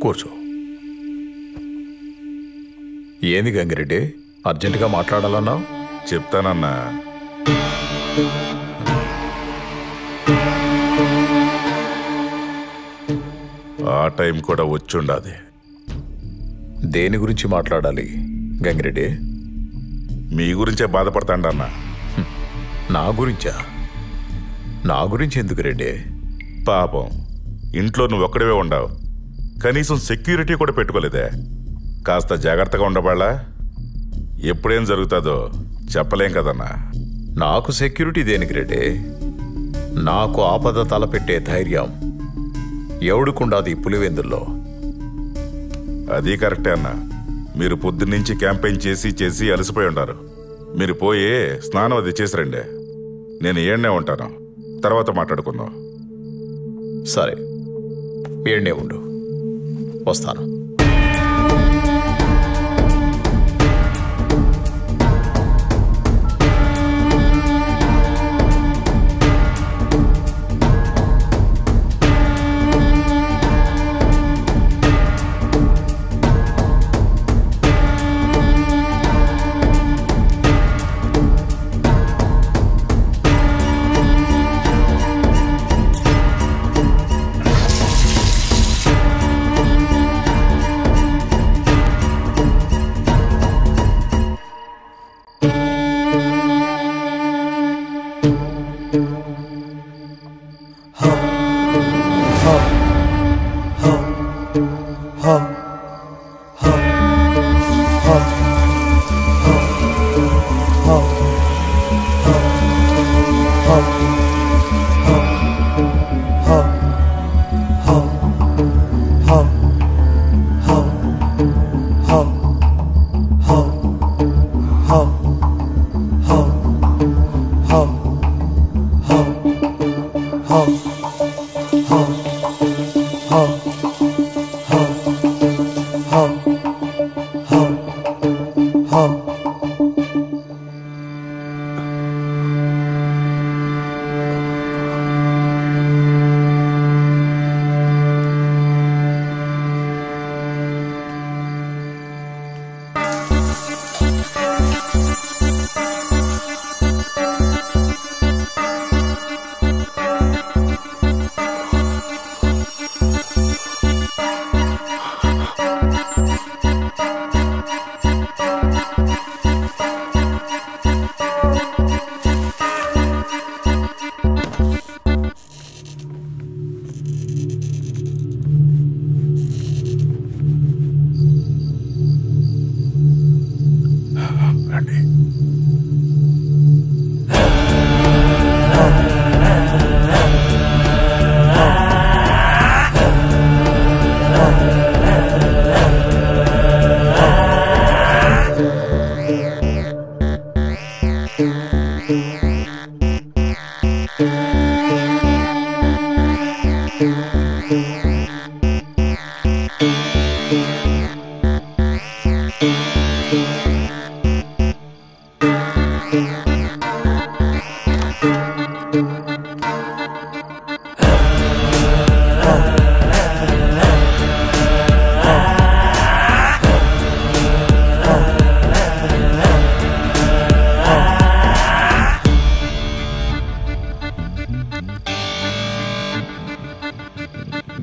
కూర్చో. ఏంది గంగిరెడ్డి, అర్జెంటుగా మాట్లాడాలన్నావు? చెప్తానన్నా. ఆ టైం కూడా వచ్చుండాది. దేని గురించి మాట్లాడాలి గంగిరెడ్డి? మీ గురించే బాధపడతాండన్నా. నా గురించా? నా గురించి ఎందుకు రెడ్డి? పాపం ఇంట్లో నువ్వు ఒక్కడివే ఉండవు, కనీసం సెక్యూరిటీ కూడా పెట్టుకోలేదే. కాస్త జాగ్రత్తగా ఉండబాళ్ళా? ఎప్పుడేం జరుగుతుందో చెప్పలేం కదన్నా. నాకు సెక్యూరిటీ దేనికి రెడ్డి? నాకు ఆపద తలపెట్టే ధైర్యం ఎవడుకుండాది పులివెందుల్లో. అది కరెక్టే అన్న. మీరు పొద్దున్నుంచి క్యాంపెయిన్ చేసి అలసిపోయి ఉంటారు. మీరు పోయి స్నానం అది చేసి రండి. నేను ఏడ్నే ఉంటాను, తర్వాత మాట్లాడుకుందాం. సరే, ఏడ్నే ఉండు, వస్తాను.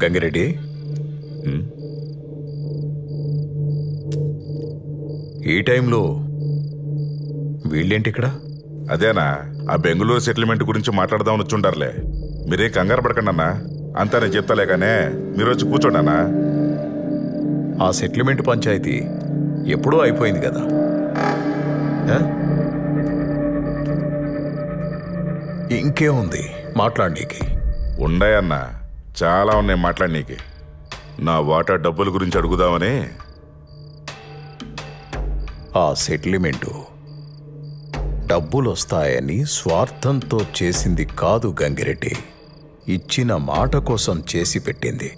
గంగిరెడ్డి, ఈ టైంలో వీళ్ళేంటి ఇక్కడ? అదేనా, ఆ బెంగళూరు సెటిల్మెంట్ గురించి మాట్లాడదామని వచ్చుంటారులే. మీరే కంగారు పడకండి అన్నా, అంతా నేను చెప్తాలే కానీ మీరు వచ్చి కూర్చోండి అన్నా. ఆ సెటిల్మెంట్ పంచాయతీ ఎప్పుడూ అయిపోయింది కదా. ఇంకేముంది మాట్లాడనీకి? ఉన్నాయన్నా, చాలా ఉన్నాయి మాట్లాడనీకి. నా వాటా డబ్బుల గురించి అడుగుదామని. ఆ సెటిల్మెంటు డబ్బులు వస్తాయని స్వార్థంతో చేసింది కాదు గంగిరెడ్డి, ఇచ్చిన మాట కోసం చేసి పెట్టింది.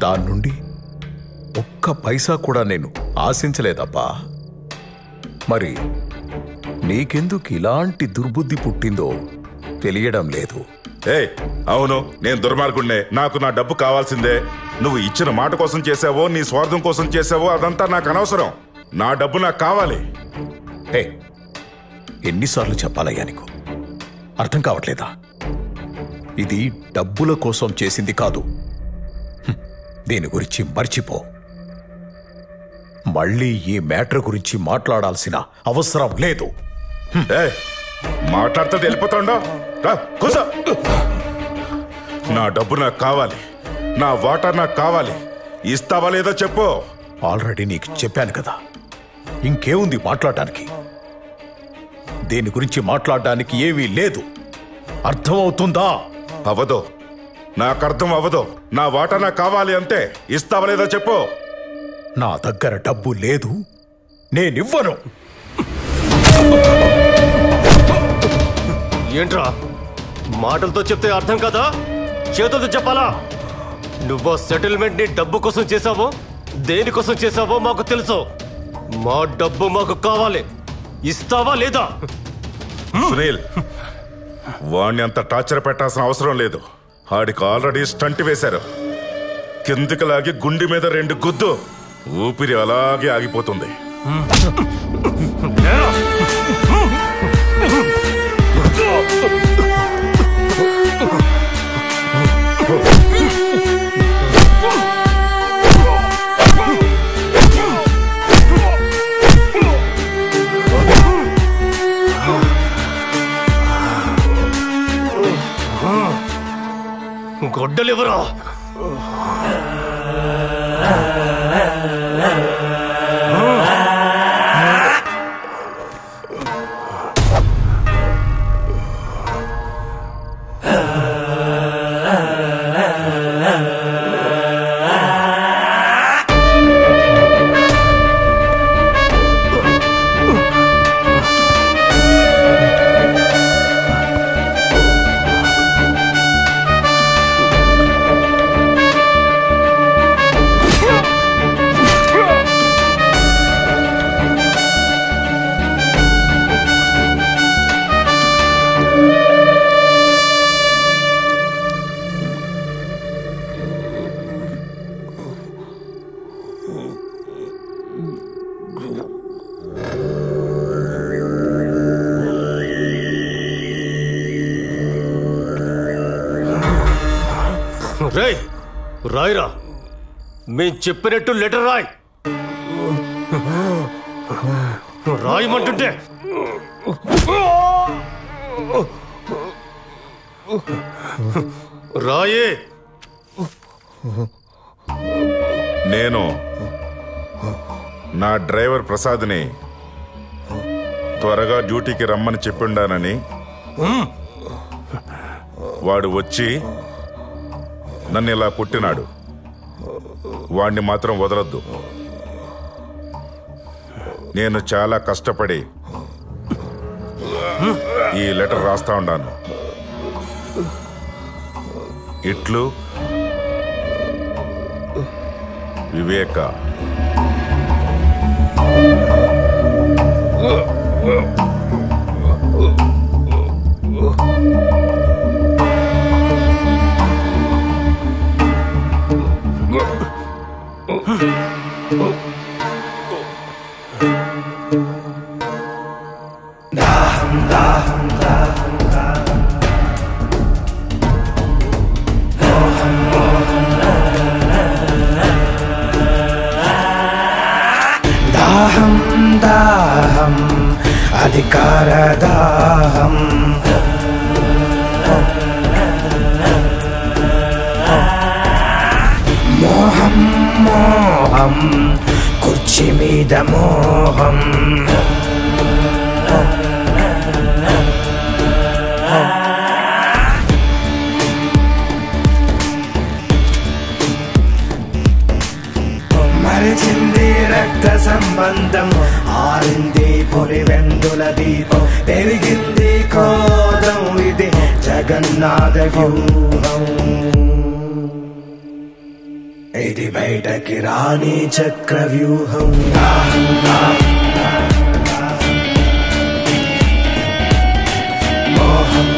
దాని నుండి ఒక్క పైసా కూడా నేను ఆశించలేదప్పా. మరి నీకెందుకు ఇలాంటి దుర్బుద్ధి పుట్టిందో తెలియడం లేదు. అవును, నేను దుర్మార్గుడినే, నాకు నా డబ్బు కావాల్సిందే. నువ్వు ఇచ్చిన మాట కోసం చేసావో నీ స్వార్థం కోసం చేసావో అదంతా నాకు అనవసరం. నా డబ్బు నాకు కావాలి. ఎన్నిసార్లు చెప్పాలయ్యా నీకు? అర్థం కావట్లేదా? ఇది డబ్బుల కోసం చేసింది కాదు. దీని గురించి మర్చిపో. మళ్ళీ ఈ మ్యాటర్ గురించి మాట్లాడాల్సిన అవసరం లేదు. మాట్లాడితే వెళ్ళిపోతాండో. కూసో. నా డబ్బు నాకు కావాలి, నా వాటర్ నాకు కావాలి. ఇస్తావా లేదో చెప్పు. ఆల్రెడీ నీకు చెప్పాను కదా, ఇంకేముంది మాట్లాడడానికి? దీని గురించి మాట్లాడడానికి ఏమీ లేదు. అర్థమవుతుందా? అవదో, నాకు అర్థం అవ్వదు. నా వాటా నాకు కావాలి అంతే. ఇస్తావా లేదా చెప్పు. నా దగ్గర డబ్బు లేదు, నేనివ్వను. ఏంట్రా మాటలతో చెప్తే అర్థం కదా, చేతులతో చెప్పాలా? నువ్వు సెటిల్మెంట్ ని డబ్బు కోసం చేసావో దేనికోసం చేసావో మాకు తెలుసు. మా డబ్బు మాకు కావాలి, ఇస్తావా లేదా? సునీల్, వాణ్ణి అంత టార్చర్ పెట్టాల్సిన అవసరం లేదు. ఆడికి ఆల్రెడీ స్టంట్ వేశారు. కిందికి లాగి గుండె మీద 2 గుద్దు, ఊపిరి అలాగే ఆగిపోతుంది. గొడ్డలివరా? రేయ్, రాయిరా. మేం చెప్పినట్టు లెటర్ రాయ్. రాయమంటుంటే రాయే. నేను నా డ్రైవర్ ప్రసాద్ని త్వరగా డ్యూటీకి రమ్మని చెప్పిండానని, వాడు వచ్చి నన్ను ఇలా పుట్టినాడు. వాణ్ణి మాత్రం వదలొద్దు. నేను చాలా కష్టపడి ఈ లెటర్ రాస్తా ఉన్నాను. ఇట్లు వివేక. దాహం దాహం అధికార దాహం, మోహం మోహం కుర్చీ మీద మోహం, మరిచింది రక్త సంబంధం, ఆరింది పులివెందుల దీపం, పెరిగింది క్రోధం, ఇది జగన్నాథ వ్యూహం, ఇది బయటకి రాని చక్ర వ్యూహం. మోహం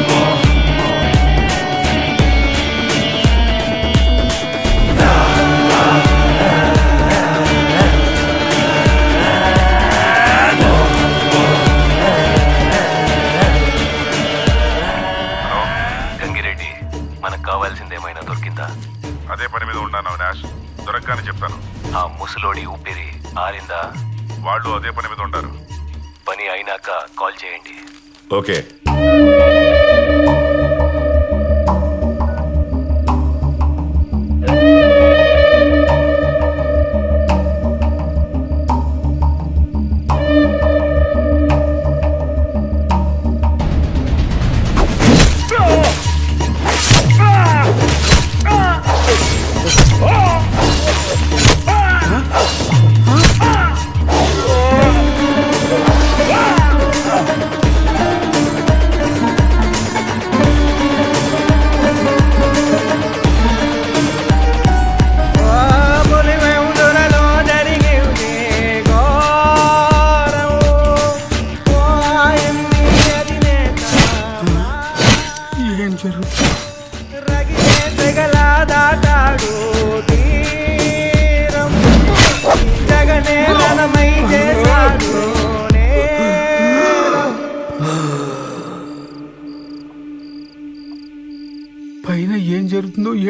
గంగిరెడ్డి, మనకు కావాల్సిందేమైనా దొరికిందా? అదే పని మీద ఉన్నాను అవినాష్, దొరకగానే చెప్తాను. ఆ ముసలోడి ఊపిరి ఆరిందా? వాళ్ళు అదే పని మీద ఉంటారు. పని అయినాక కాల్ చేయండి. ఓకే.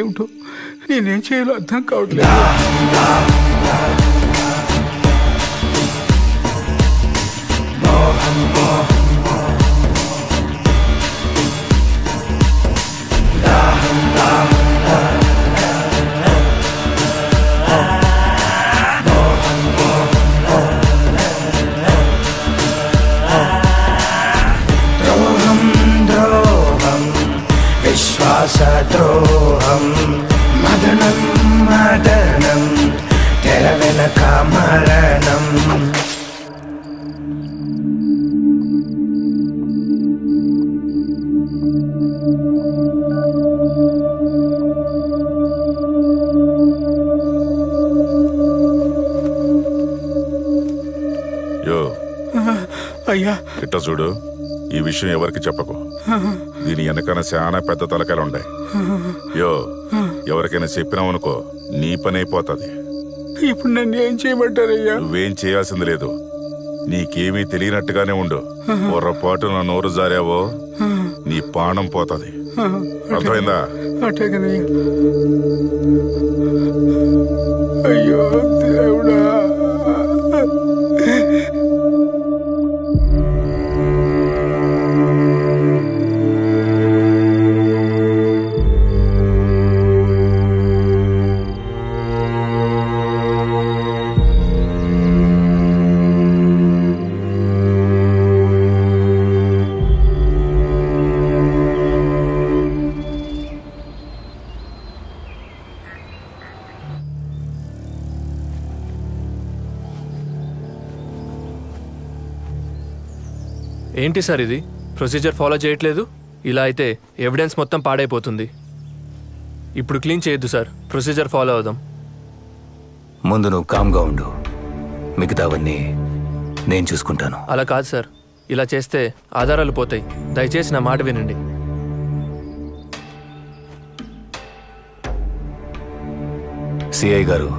ఏమిటో నేనేం చేయాలో అర్థం కావట్లేదు. విశ్వాసద్రోహం మదనం మదనం తెర వెనక మరణం. యో అయ్యా ఇట్లా చూడు, ఈ విషయం ఎవరికి చెప్పకు. దీని వెనకన చాలా పెద్ద తలకాయలు ఉన్నాయి. యో ఎవరికైనా చెప్పినావనుకో నీ పని అయిపోతుంది. ఇప్పుడు నన్ను ఏం చేయమంటారయ్యా? నువ్వేం చేయాల్సింది లేదు. నీకేమీ తెలియనట్టుగానే ఉండు. పొరపాటు నా నోరు జారావో నీ ప్రాణం పోతుంది. అర్థమైందా? అట్టేగనయ్యా. అయ్యో దేవుడా. ఏంటి సార్ ఇది? ప్రొసీజర్ ఫాలో చేయట్లేదు. ఇలా అయితే ఎవిడెన్స్ మొత్తం పాడైపోతుంది. ఇప్పుడు క్లీన్ చేయొద్దు సార్, ప్రొసీజర్ ఫాలో అవుదాం. ముందు నువ్వు కామ్గా ఉండు, మిగతావన్నీ నేను చూసుకుంటాను. అలా కాదు సార్, ఇలా చేస్తే ఆధారాలు పోతాయి. దయచేసి నా మాట వినండి. సిఐ గారు,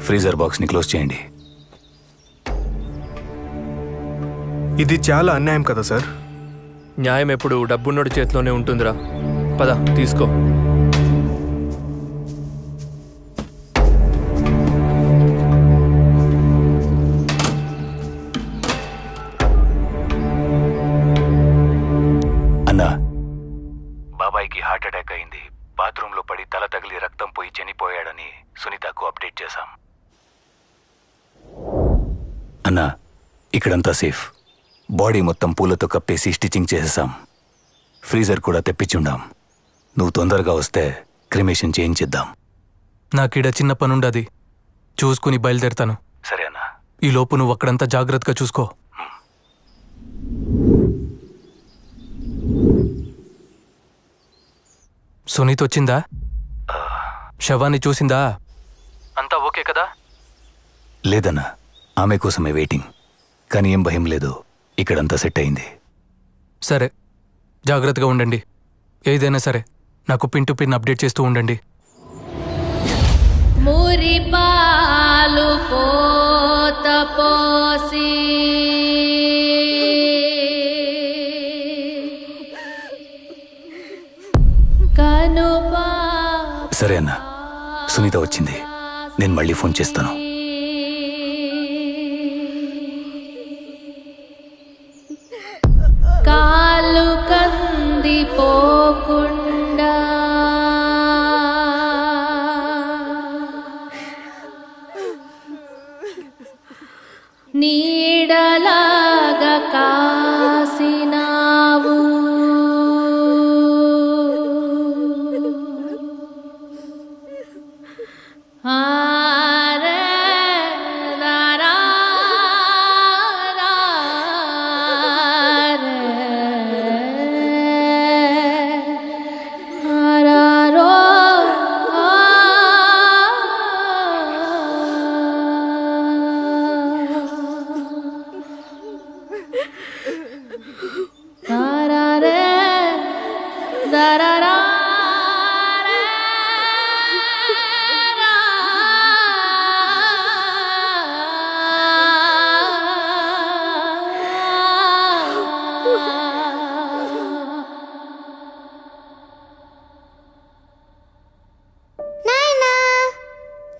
ఫ్రీజర్ బాక్స్ని క్లోజ్ చేయండి. ఇది చాలా అన్యాయం కదా సార్? న్యాయం ఎప్పుడు డబ్బున్నోడి చేతిలోనే ఉంటుందిరా. పద తీసుకో. అన్నా, బాబాయ్కి హార్ట్ అటాక్ అయింది. బాత్రూంలో పడి తల తగిలి రక్తం పోయి చనిపోయాడని సునీతకు అప్డేట్ చేశాం. అన్నా, ఇక్కడంతా సేఫ్. బాడీ మొత్తం పూలతో కప్పేసి స్టిచ్చింగ్ చేసేసాం. ఫ్రీజర్ కూడా తెప్పించుండాం. నువ్వు తొందరగా వస్తే క్రిమేషన్ చేయించిద్దాం. నాకీడ చిన్న పనుండది, చూసుకుని బయలుదేరుతాను. సరే అన్నా. ఈ లోపు నువ్వు అక్కడంతా జాగ్రత్తగా చూసుకో. సునీత్ వచ్చిందా? శవాన్ని చూసిందా? అంతా ఓకే కదా? లేదన్నా, ఆమె కోసమే వెయిటింగ్. కానీ ఏం భయం లేదు, ఇక్కడంతా సెట్ అయింది. సరే, జాగ్రత్తగా ఉండండి. ఏదైనా సరే నాకు పిన్ టు పిన్ అప్డేట్ చేస్తూ ఉండండి. మురిపాలు పోత పోసి కనుపా. సరే అన్నా, సునీత వచ్చింది. నేను మళ్ళీ ఫోన్ చేస్తాను. కాలు కందిపోకుండా నీడలాగా కాసినావు.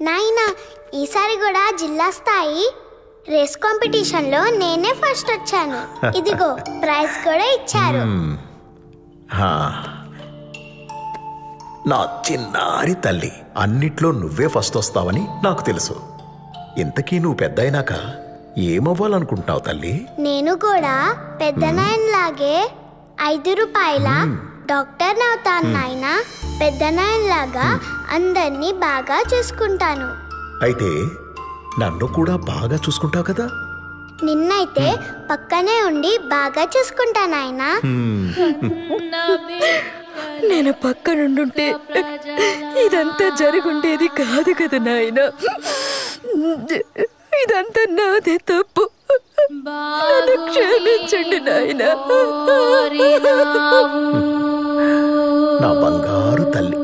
నాయనా ఈసారి కూడా జిల్లా స్థాయి రేస్ కాంపిటీషన్లో నేనే ఫస్ట్ వచ్చాను. ఇదిగో ప్రైజ్ కూడా ఇచ్చారు. హా. నా చిన్నారి తల్లి, అన్నిట్లో నువ్వే ఫస్ట్ వస్తావని నాకు తెలుసు. ఇంతకీ నువ్వు పెద్ద అయినాక ఏమవ్వాలనుకుంటున్నావు తల్లి? నేను కూడా పెద్ద నాయనలాగే 5 రూపాయల డాక్టర్ అవుతాను నాయనా. పెద్ద నాయనలాగా అందరినీ బాగా చూసుకుంటాను. అయితే నన్ను కూడా బాగా చూసుకుంటావు కదా? నిన్నైతే పక్కనే ఉండి బాగా చూసుకుంటా నాయనా. నేను పక్కనుండుంటే ఇదంతా జరుగుండేది కాదు కదా నాయన. ఇదంతా నాదే తప్పు. నన్ను క్షమించండి నాయన. నా బంగారు తల్లి.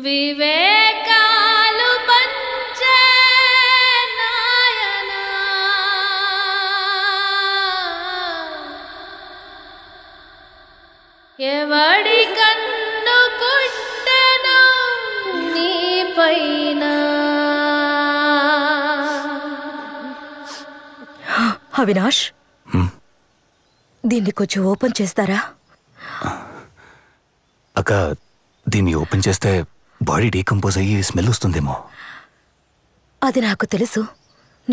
వివేకాలు పంచే నాయనా, ఎవడి కన్ను కుట్టెను నీ పైన. అవినాష్, దీన్ని కొంచెం ఓపెన్ చేస్తారా? అక్క, దీన్ని ఓపెన్ చేస్తే బాడీ డీకంపోజ్ అయ్యి స్మెల్ వస్తుందేమో. అది నాకు తెలుసు.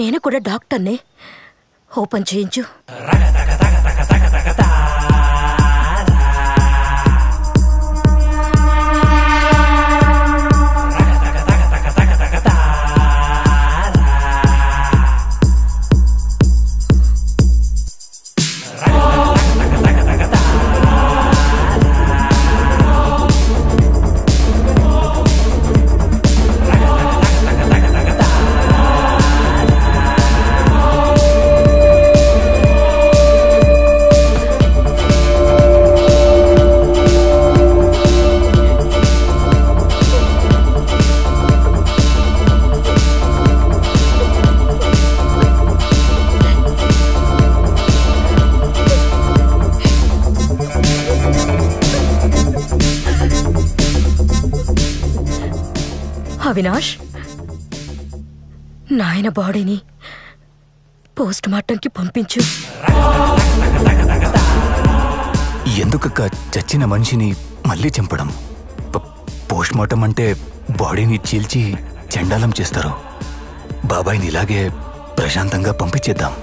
నేను కూడా డాక్టర్నే. ఓపెన్ చేయించు. అవినాష్, నాయన బాడీని పోస్ట్ మార్టంకి పంపించు. ఎందుకక్క చచ్చిన మనిషిని మళ్ళీ చంపడం? పోస్ట్ మార్టం అంటే బాడీని చీల్చి చండాలం చేస్తారు. బాబాయ్ని ఇలాగే ప్రశాంతంగా పంపించేద్దాం.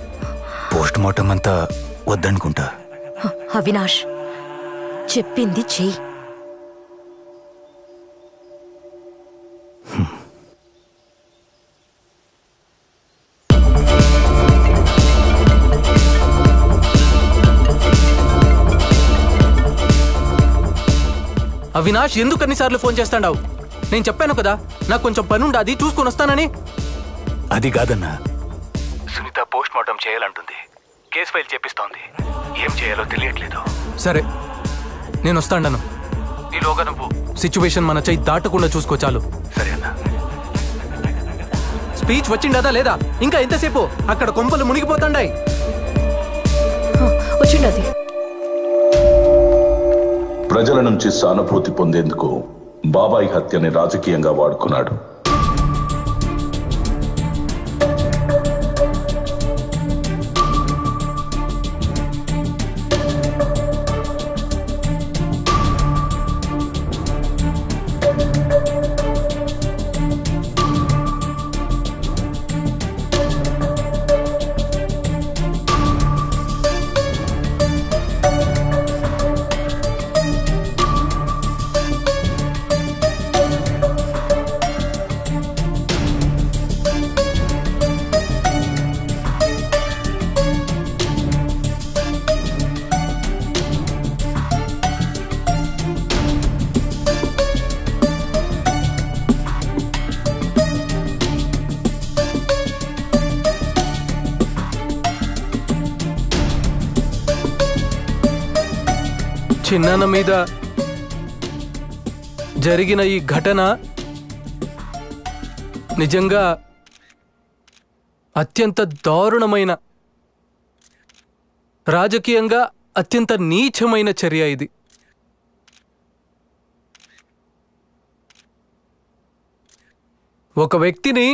పోస్ట్ మార్టం అంతా వద్దనుకుంటా. అవినాష్, చెప్పింది చెయ్యి. అవినాష్, ఎందుకు అన్నిసార్లు ఫోన్ చేస్తాడావు? నేను చెప్పాను కదా నాకు కొంచెం పనుండి అది చూసుకొని వస్తానని. అది కాదన్నా, సునీత పోస్ట్ మార్టం చేయాలంటుంది. కేసు ఫైల్ చేపిస్తోంది. ఏం చేయాలో తెలియట్లేదు. సరే, నేను వస్తాను. ఈలోగా నువ్వు సిచ్యువేషన్ మన చెయ్యి దాటకుండా చూసుకో చాలు. సరే అన్నా. స్పీచ్ వచ్చిండదా లేదా? ఇంకా ఎంతసేపు? అక్కడ కొంపలు మునిగిపోతాండాయి. వచ్చిండది. ప్రజల నుంచి సానుభూతి పొందేందుకు బాబాయ్ హత్యని రాజకీయంగా వాడుకున్నాడు. చిన్నాన్న మీద జరిగిన ఈ ఘటన నిజంగా అత్యంత దారుణమైన, రాజకీయంగా అత్యంత నీచమైన చర్య ఇది. ఒక వ్యక్తిని,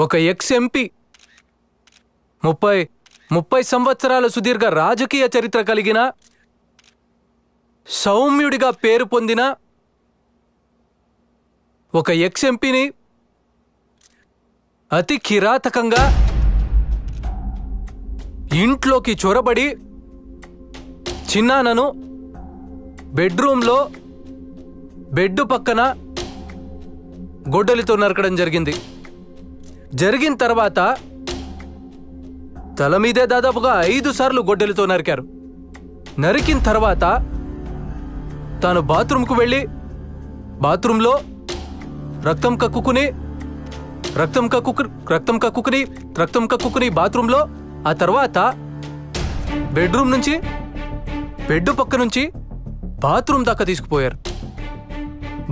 ఒక ఎక్స్ ఎంపీ, 30 సంవత్సరాల సుదీర్ఘ రాజకీయ చరిత్ర కలిగిన, సౌమ్యుడిగా పేరు పొందిన ఒక ఎక్స్ ఎంపీని అతి కిరాతకంగా ఇంట్లోకి చొరబడి చిన్నానను బెడ్రూమ్లో బెడ్ పక్కన గొడ్డలితో నరకడం జరిగింది. జరిగిన తర్వాత తల మీదే దాదాపుగా 5 సార్లు గొడ్డలితో నరికారు. నరికిన తర్వాత తాను బాత్రూంకు వెళ్ళి బాత్రూంలో రక్తం కక్కుకుని బాత్రూంలో, ఆ తర్వాత బెడ్రూమ్ నుంచి బెడ్ పక్క నుంచి బాత్రూమ్ దాకా తీసుకుపోయారు.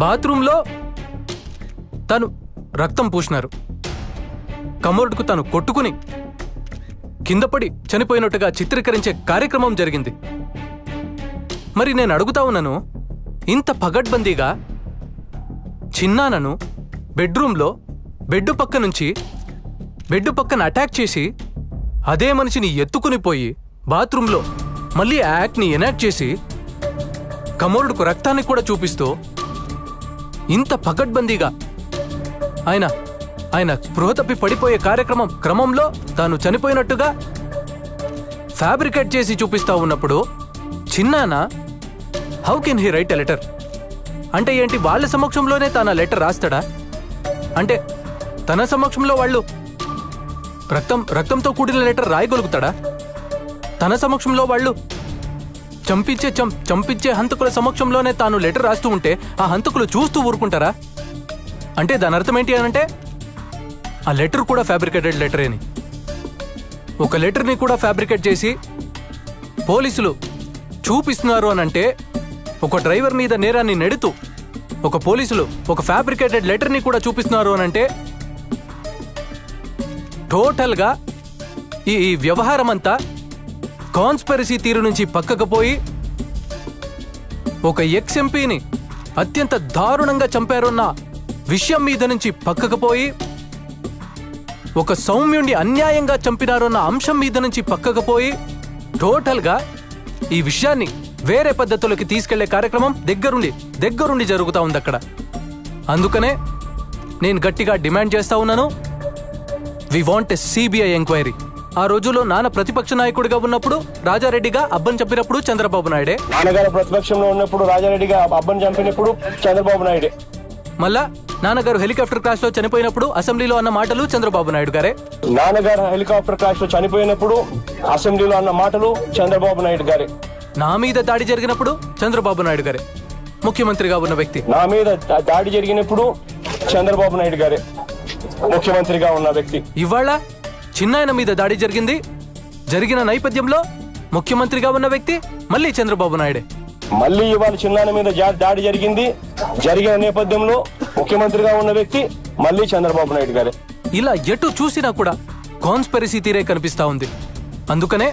బాత్రూంలో తను రక్తం పూసినారు. కమోడ్కు తను కొట్టుకుని కిందపడి చనిపోయినట్టుగా చిత్రీకరించే కార్యక్రమం జరిగింది. మరి నేను అడుగుతా ఉన్నాను, ఇంత పగడ్బందీగా చిన్నానను బెడ్రూమ్లో బెడ్ పక్కన అటాక్ చేసి అదే మనిషిని ఎత్తుకుని పోయి బాత్రూంలో మళ్ళీ ఆ యాక్ట్ని ఎనాక్ట్ చేసి కమోరుడుకు రక్తాన్ని కూడా చూపిస్తూ ఇంత పగడ్బందీగా ఆయన స్పృహ తప్పి పడిపోయే క్రమంలో తాను చనిపోయినట్టుగా ఫ్యాబ్రికేట్ చేసి చూపిస్తా ఉన్నప్పుడు చిన్నాన how can he write a letter? అంటే ఏంటి, వాళ్ళ సమక్షంలోనే తన లెటర్ రాస్తాడా? అంటే తన సమక్షంలో వాళ్ళు రక్తంతో కూడిన లెటర్ రాయగలుగుతాడా? తన సమక్షంలో వాళ్ళు చంపించే హంతకుల సమక్షంలోనే తాను లెటర్ రాస్తూ ఉంటే ఆ హంతకులు చూస్తూ ఊరుకుంటారా? అంటే దాని అర్థం ఏంటి అనంటే ఆ లెటర్ కూడా ఫ్యాబ్రికేటెడ్ లెటరేని. ఒక లెటర్ని కూడా ఫ్యాబ్రికేట్ చేసి పోలీసులు చూపిస్తున్నారు అనంటే, ఒక డ్రైవర్ మీద నేరాన్ని నెడుతూ ఒక పోలీసులు ఒక ఫ్యాబ్రికేటెడ్ లెటర్ని కూడా చూపిస్తున్నారు అనంటే టోటల్గా ఈ వ్యవహారం అంతా కాన్స్పిరసీ తీరు నుంచి పక్కకు పోయి ఒక ఎక్స్ ఎంపీని అత్యంత దారుణంగా చంపారున్న విషయం మీద నుంచి పక్కకు పోయి ఒక సౌమ్యుణ్ణి అన్యాయంగా చంపినారున్న అంశం మీద నుంచి పక్కకు పోయి టోటల్గా ఈ విషయాన్ని వేరే పద్ధతులకి తీసుకెళ్లే కార్యక్రమం దగ్గరుండి జరుగుతూ ఉంది అక్కడ. అందుకనే నేను గట్టిగా డిమాండ్ చేస్తా ఉన్నాను, we want a CBI enquiry. ఆ రోజుల్లో నాన్న ప్రతిపక్ష నాయకుడిగా ఉన్నప్పుడు రాజారెడ్డిగా అబ్బన్ చంపినప్పుడు చంద్రబాబు నాయుడే, నాన్నగారు ప్రతిపక్షంలో ఉన్నప్పుడు రాజారెడ్డిగా అబ్బన్ చంపినప్పుడు చంద్రబాబు నాయుడే, మళ్ళా నాన్నగారు హెలికాప్టర్ క్రాష్ లో చనిపోయినప్పుడు అసెంబ్లీలో అన్న మాటలు చంద్రబాబు నాయుడు గారే, నాన్నగారు హెలికాప్టర్ క్రాష్ లో చనిపోయినప్పుడు అసెంబ్లీలో అన్న మాటలు చంద్రబాబు నాయుడు గారే, నా మీద దాడి జరిగినప్పుడు చంద్రబాబు నాయుడు గారే ముఖ్యమంత్రిగా ఉన్న వ్యక్తి, నా మీద దాడి జరిగినప్పుడు చంద్రబాబు నాయుడు గారే ముఖ్యమంత్రిగా ఉన్న వ్యక్తి. ఇవాళ చిన్నాయన మీద దాడి జరిగిన నేపథ్యంలో ముఖ్యమంత్రిగా ఉన్న వ్యక్తి మళ్ళీ చంద్రబాబు నాయుడే. మళ్ళీ ఇవాళ చిన్నాయన మీద దాడి జరిగిన నేపథ్యంలో ముఖ్యమంత్రిగా ఉన్న వ్యక్తి మళ్ళీ చంద్రబాబు నాయుడు గారే. ఇలా ఎటు చూసినా కూడా కాన్స్పిరసీ తీరే కనిపిస్తా ఉంది. అందుకనే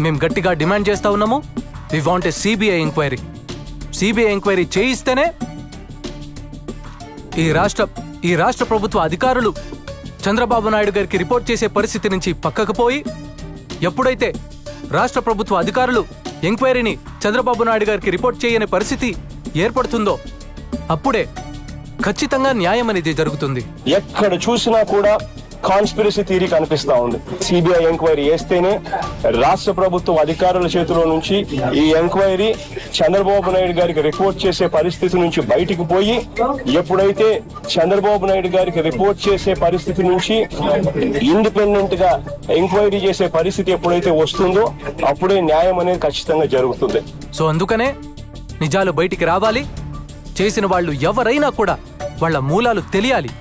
మేము గట్టిగా డిమాండ్ చేస్తా ఉన్నాము, we want a CBI enquiry. CBI enquiry చేయిస్తేనే ఈ రాష్ట్ర ప్రభుత్వ అధికారులు చంద్రబాబు నాయుడు గారికి రిపోర్ట్ చేసే పరిస్థితి నుంచి పక్కకు పోయి, ఎప్పుడైతే రాష్ట్ర ప్రభుత్వ అధికారులు ఎంక్వైరీని చంద్రబాబు నాయుడు గారికి రిపోర్ట్ చేయని పరిస్థితి ఏర్పడుతుందో అప్పుడే ఖచ్చితంగా న్యాయం అనేది జరుగుతుంది. ఎక్కడ చూసినా కూడా కాన్స్పిరసీ థియరీ కనిపిస్తా ఉంది. సిబిఐ ఎంక్వైరీ చేస్తేనే రాష్ట్ర ప్రభుత్వం అధికారుల చేతిలో నుంచి ఈ ఎంక్వైరీ చంద్రబాబు నాయుడు గారికి రిపోర్ట్ చేసే పరిస్థితి నుంచి బయటికి పోయి, ఎప్పుడైతే చంద్రబాబు నాయుడు గారికి రిపోర్ట్ చేసే పరిస్థితి నుంచి ఇండిపెండెంట్ గా ఎంక్వైరీ చేసే పరిస్థితి ఎప్పుడైతే వస్తుందో అప్పుడే న్యాయం అనేది ఖచ్చితంగా జరుగుతుంది. సో అందుకనే నిజాలు బయటికి రావాలి, చేసిన వాళ్ళు ఎవరైనా కూడా వాళ్ళ మూలాలు తెలియాలి.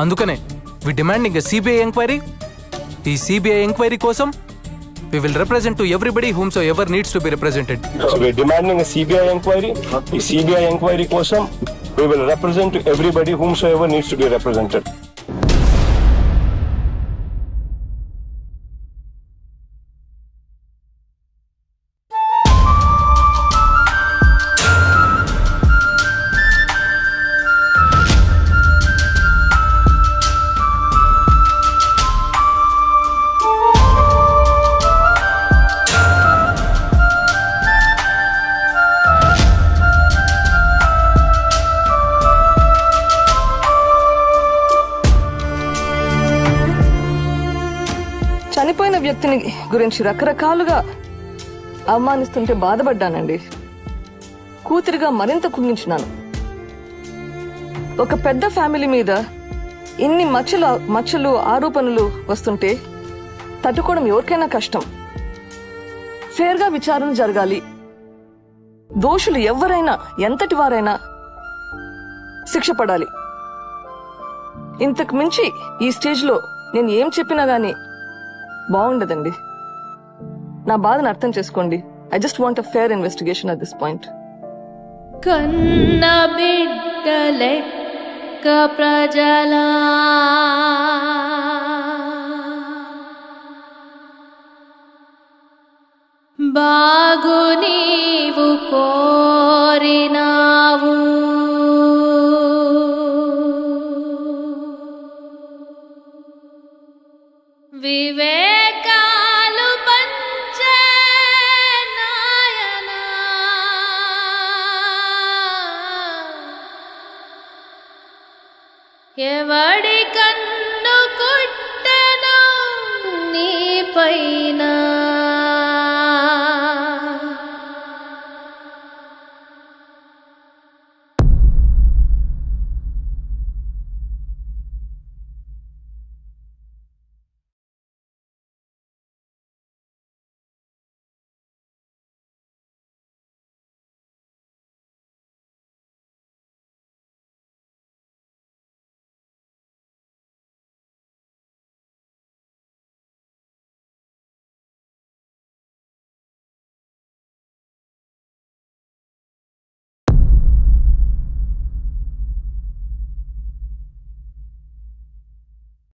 అందుకనే we demanding a CBI enquiry. ఈ CBI enquiry కోసం we will represent to everybody whomsoever needs to be represented. So we are demanding a CBI enquiry. ఈ CBI enquiry కోసం we will represent to everybody whomsoever needs to be represented. వ్యక్తిని గురించి రకరకాలుగా అవమానిస్తుంటే బాధపడ్డానండి. కూతురిగా మరింత కుంగించినాను. ఒక పెద్ద family మీద ఇన్ని మచ్చలు ఆరోపణలు వస్తుంటే తట్టుకోవడం ఎవరికైనా కష్టం. ఫేర్గా విచారణ జరగాలి. దోషులు ఎవరైనా ఎంతటి వారైనా శిక్ష పడాలి. ఇంతకు మించి ఈ స్టేజ్లో నేను ఏం చెప్పినా గానీ బాగుండదండి. నా బాధను అర్థం చేసుకోండి. I just want a fair investigation at this point. కన్న బిడ్డలెక్క ప్రజలా బాగు నీవు కోరినావు, వివేకాలు పంచే నాయనా, ఎవడి కన్ను కుట్టెను నీ పైన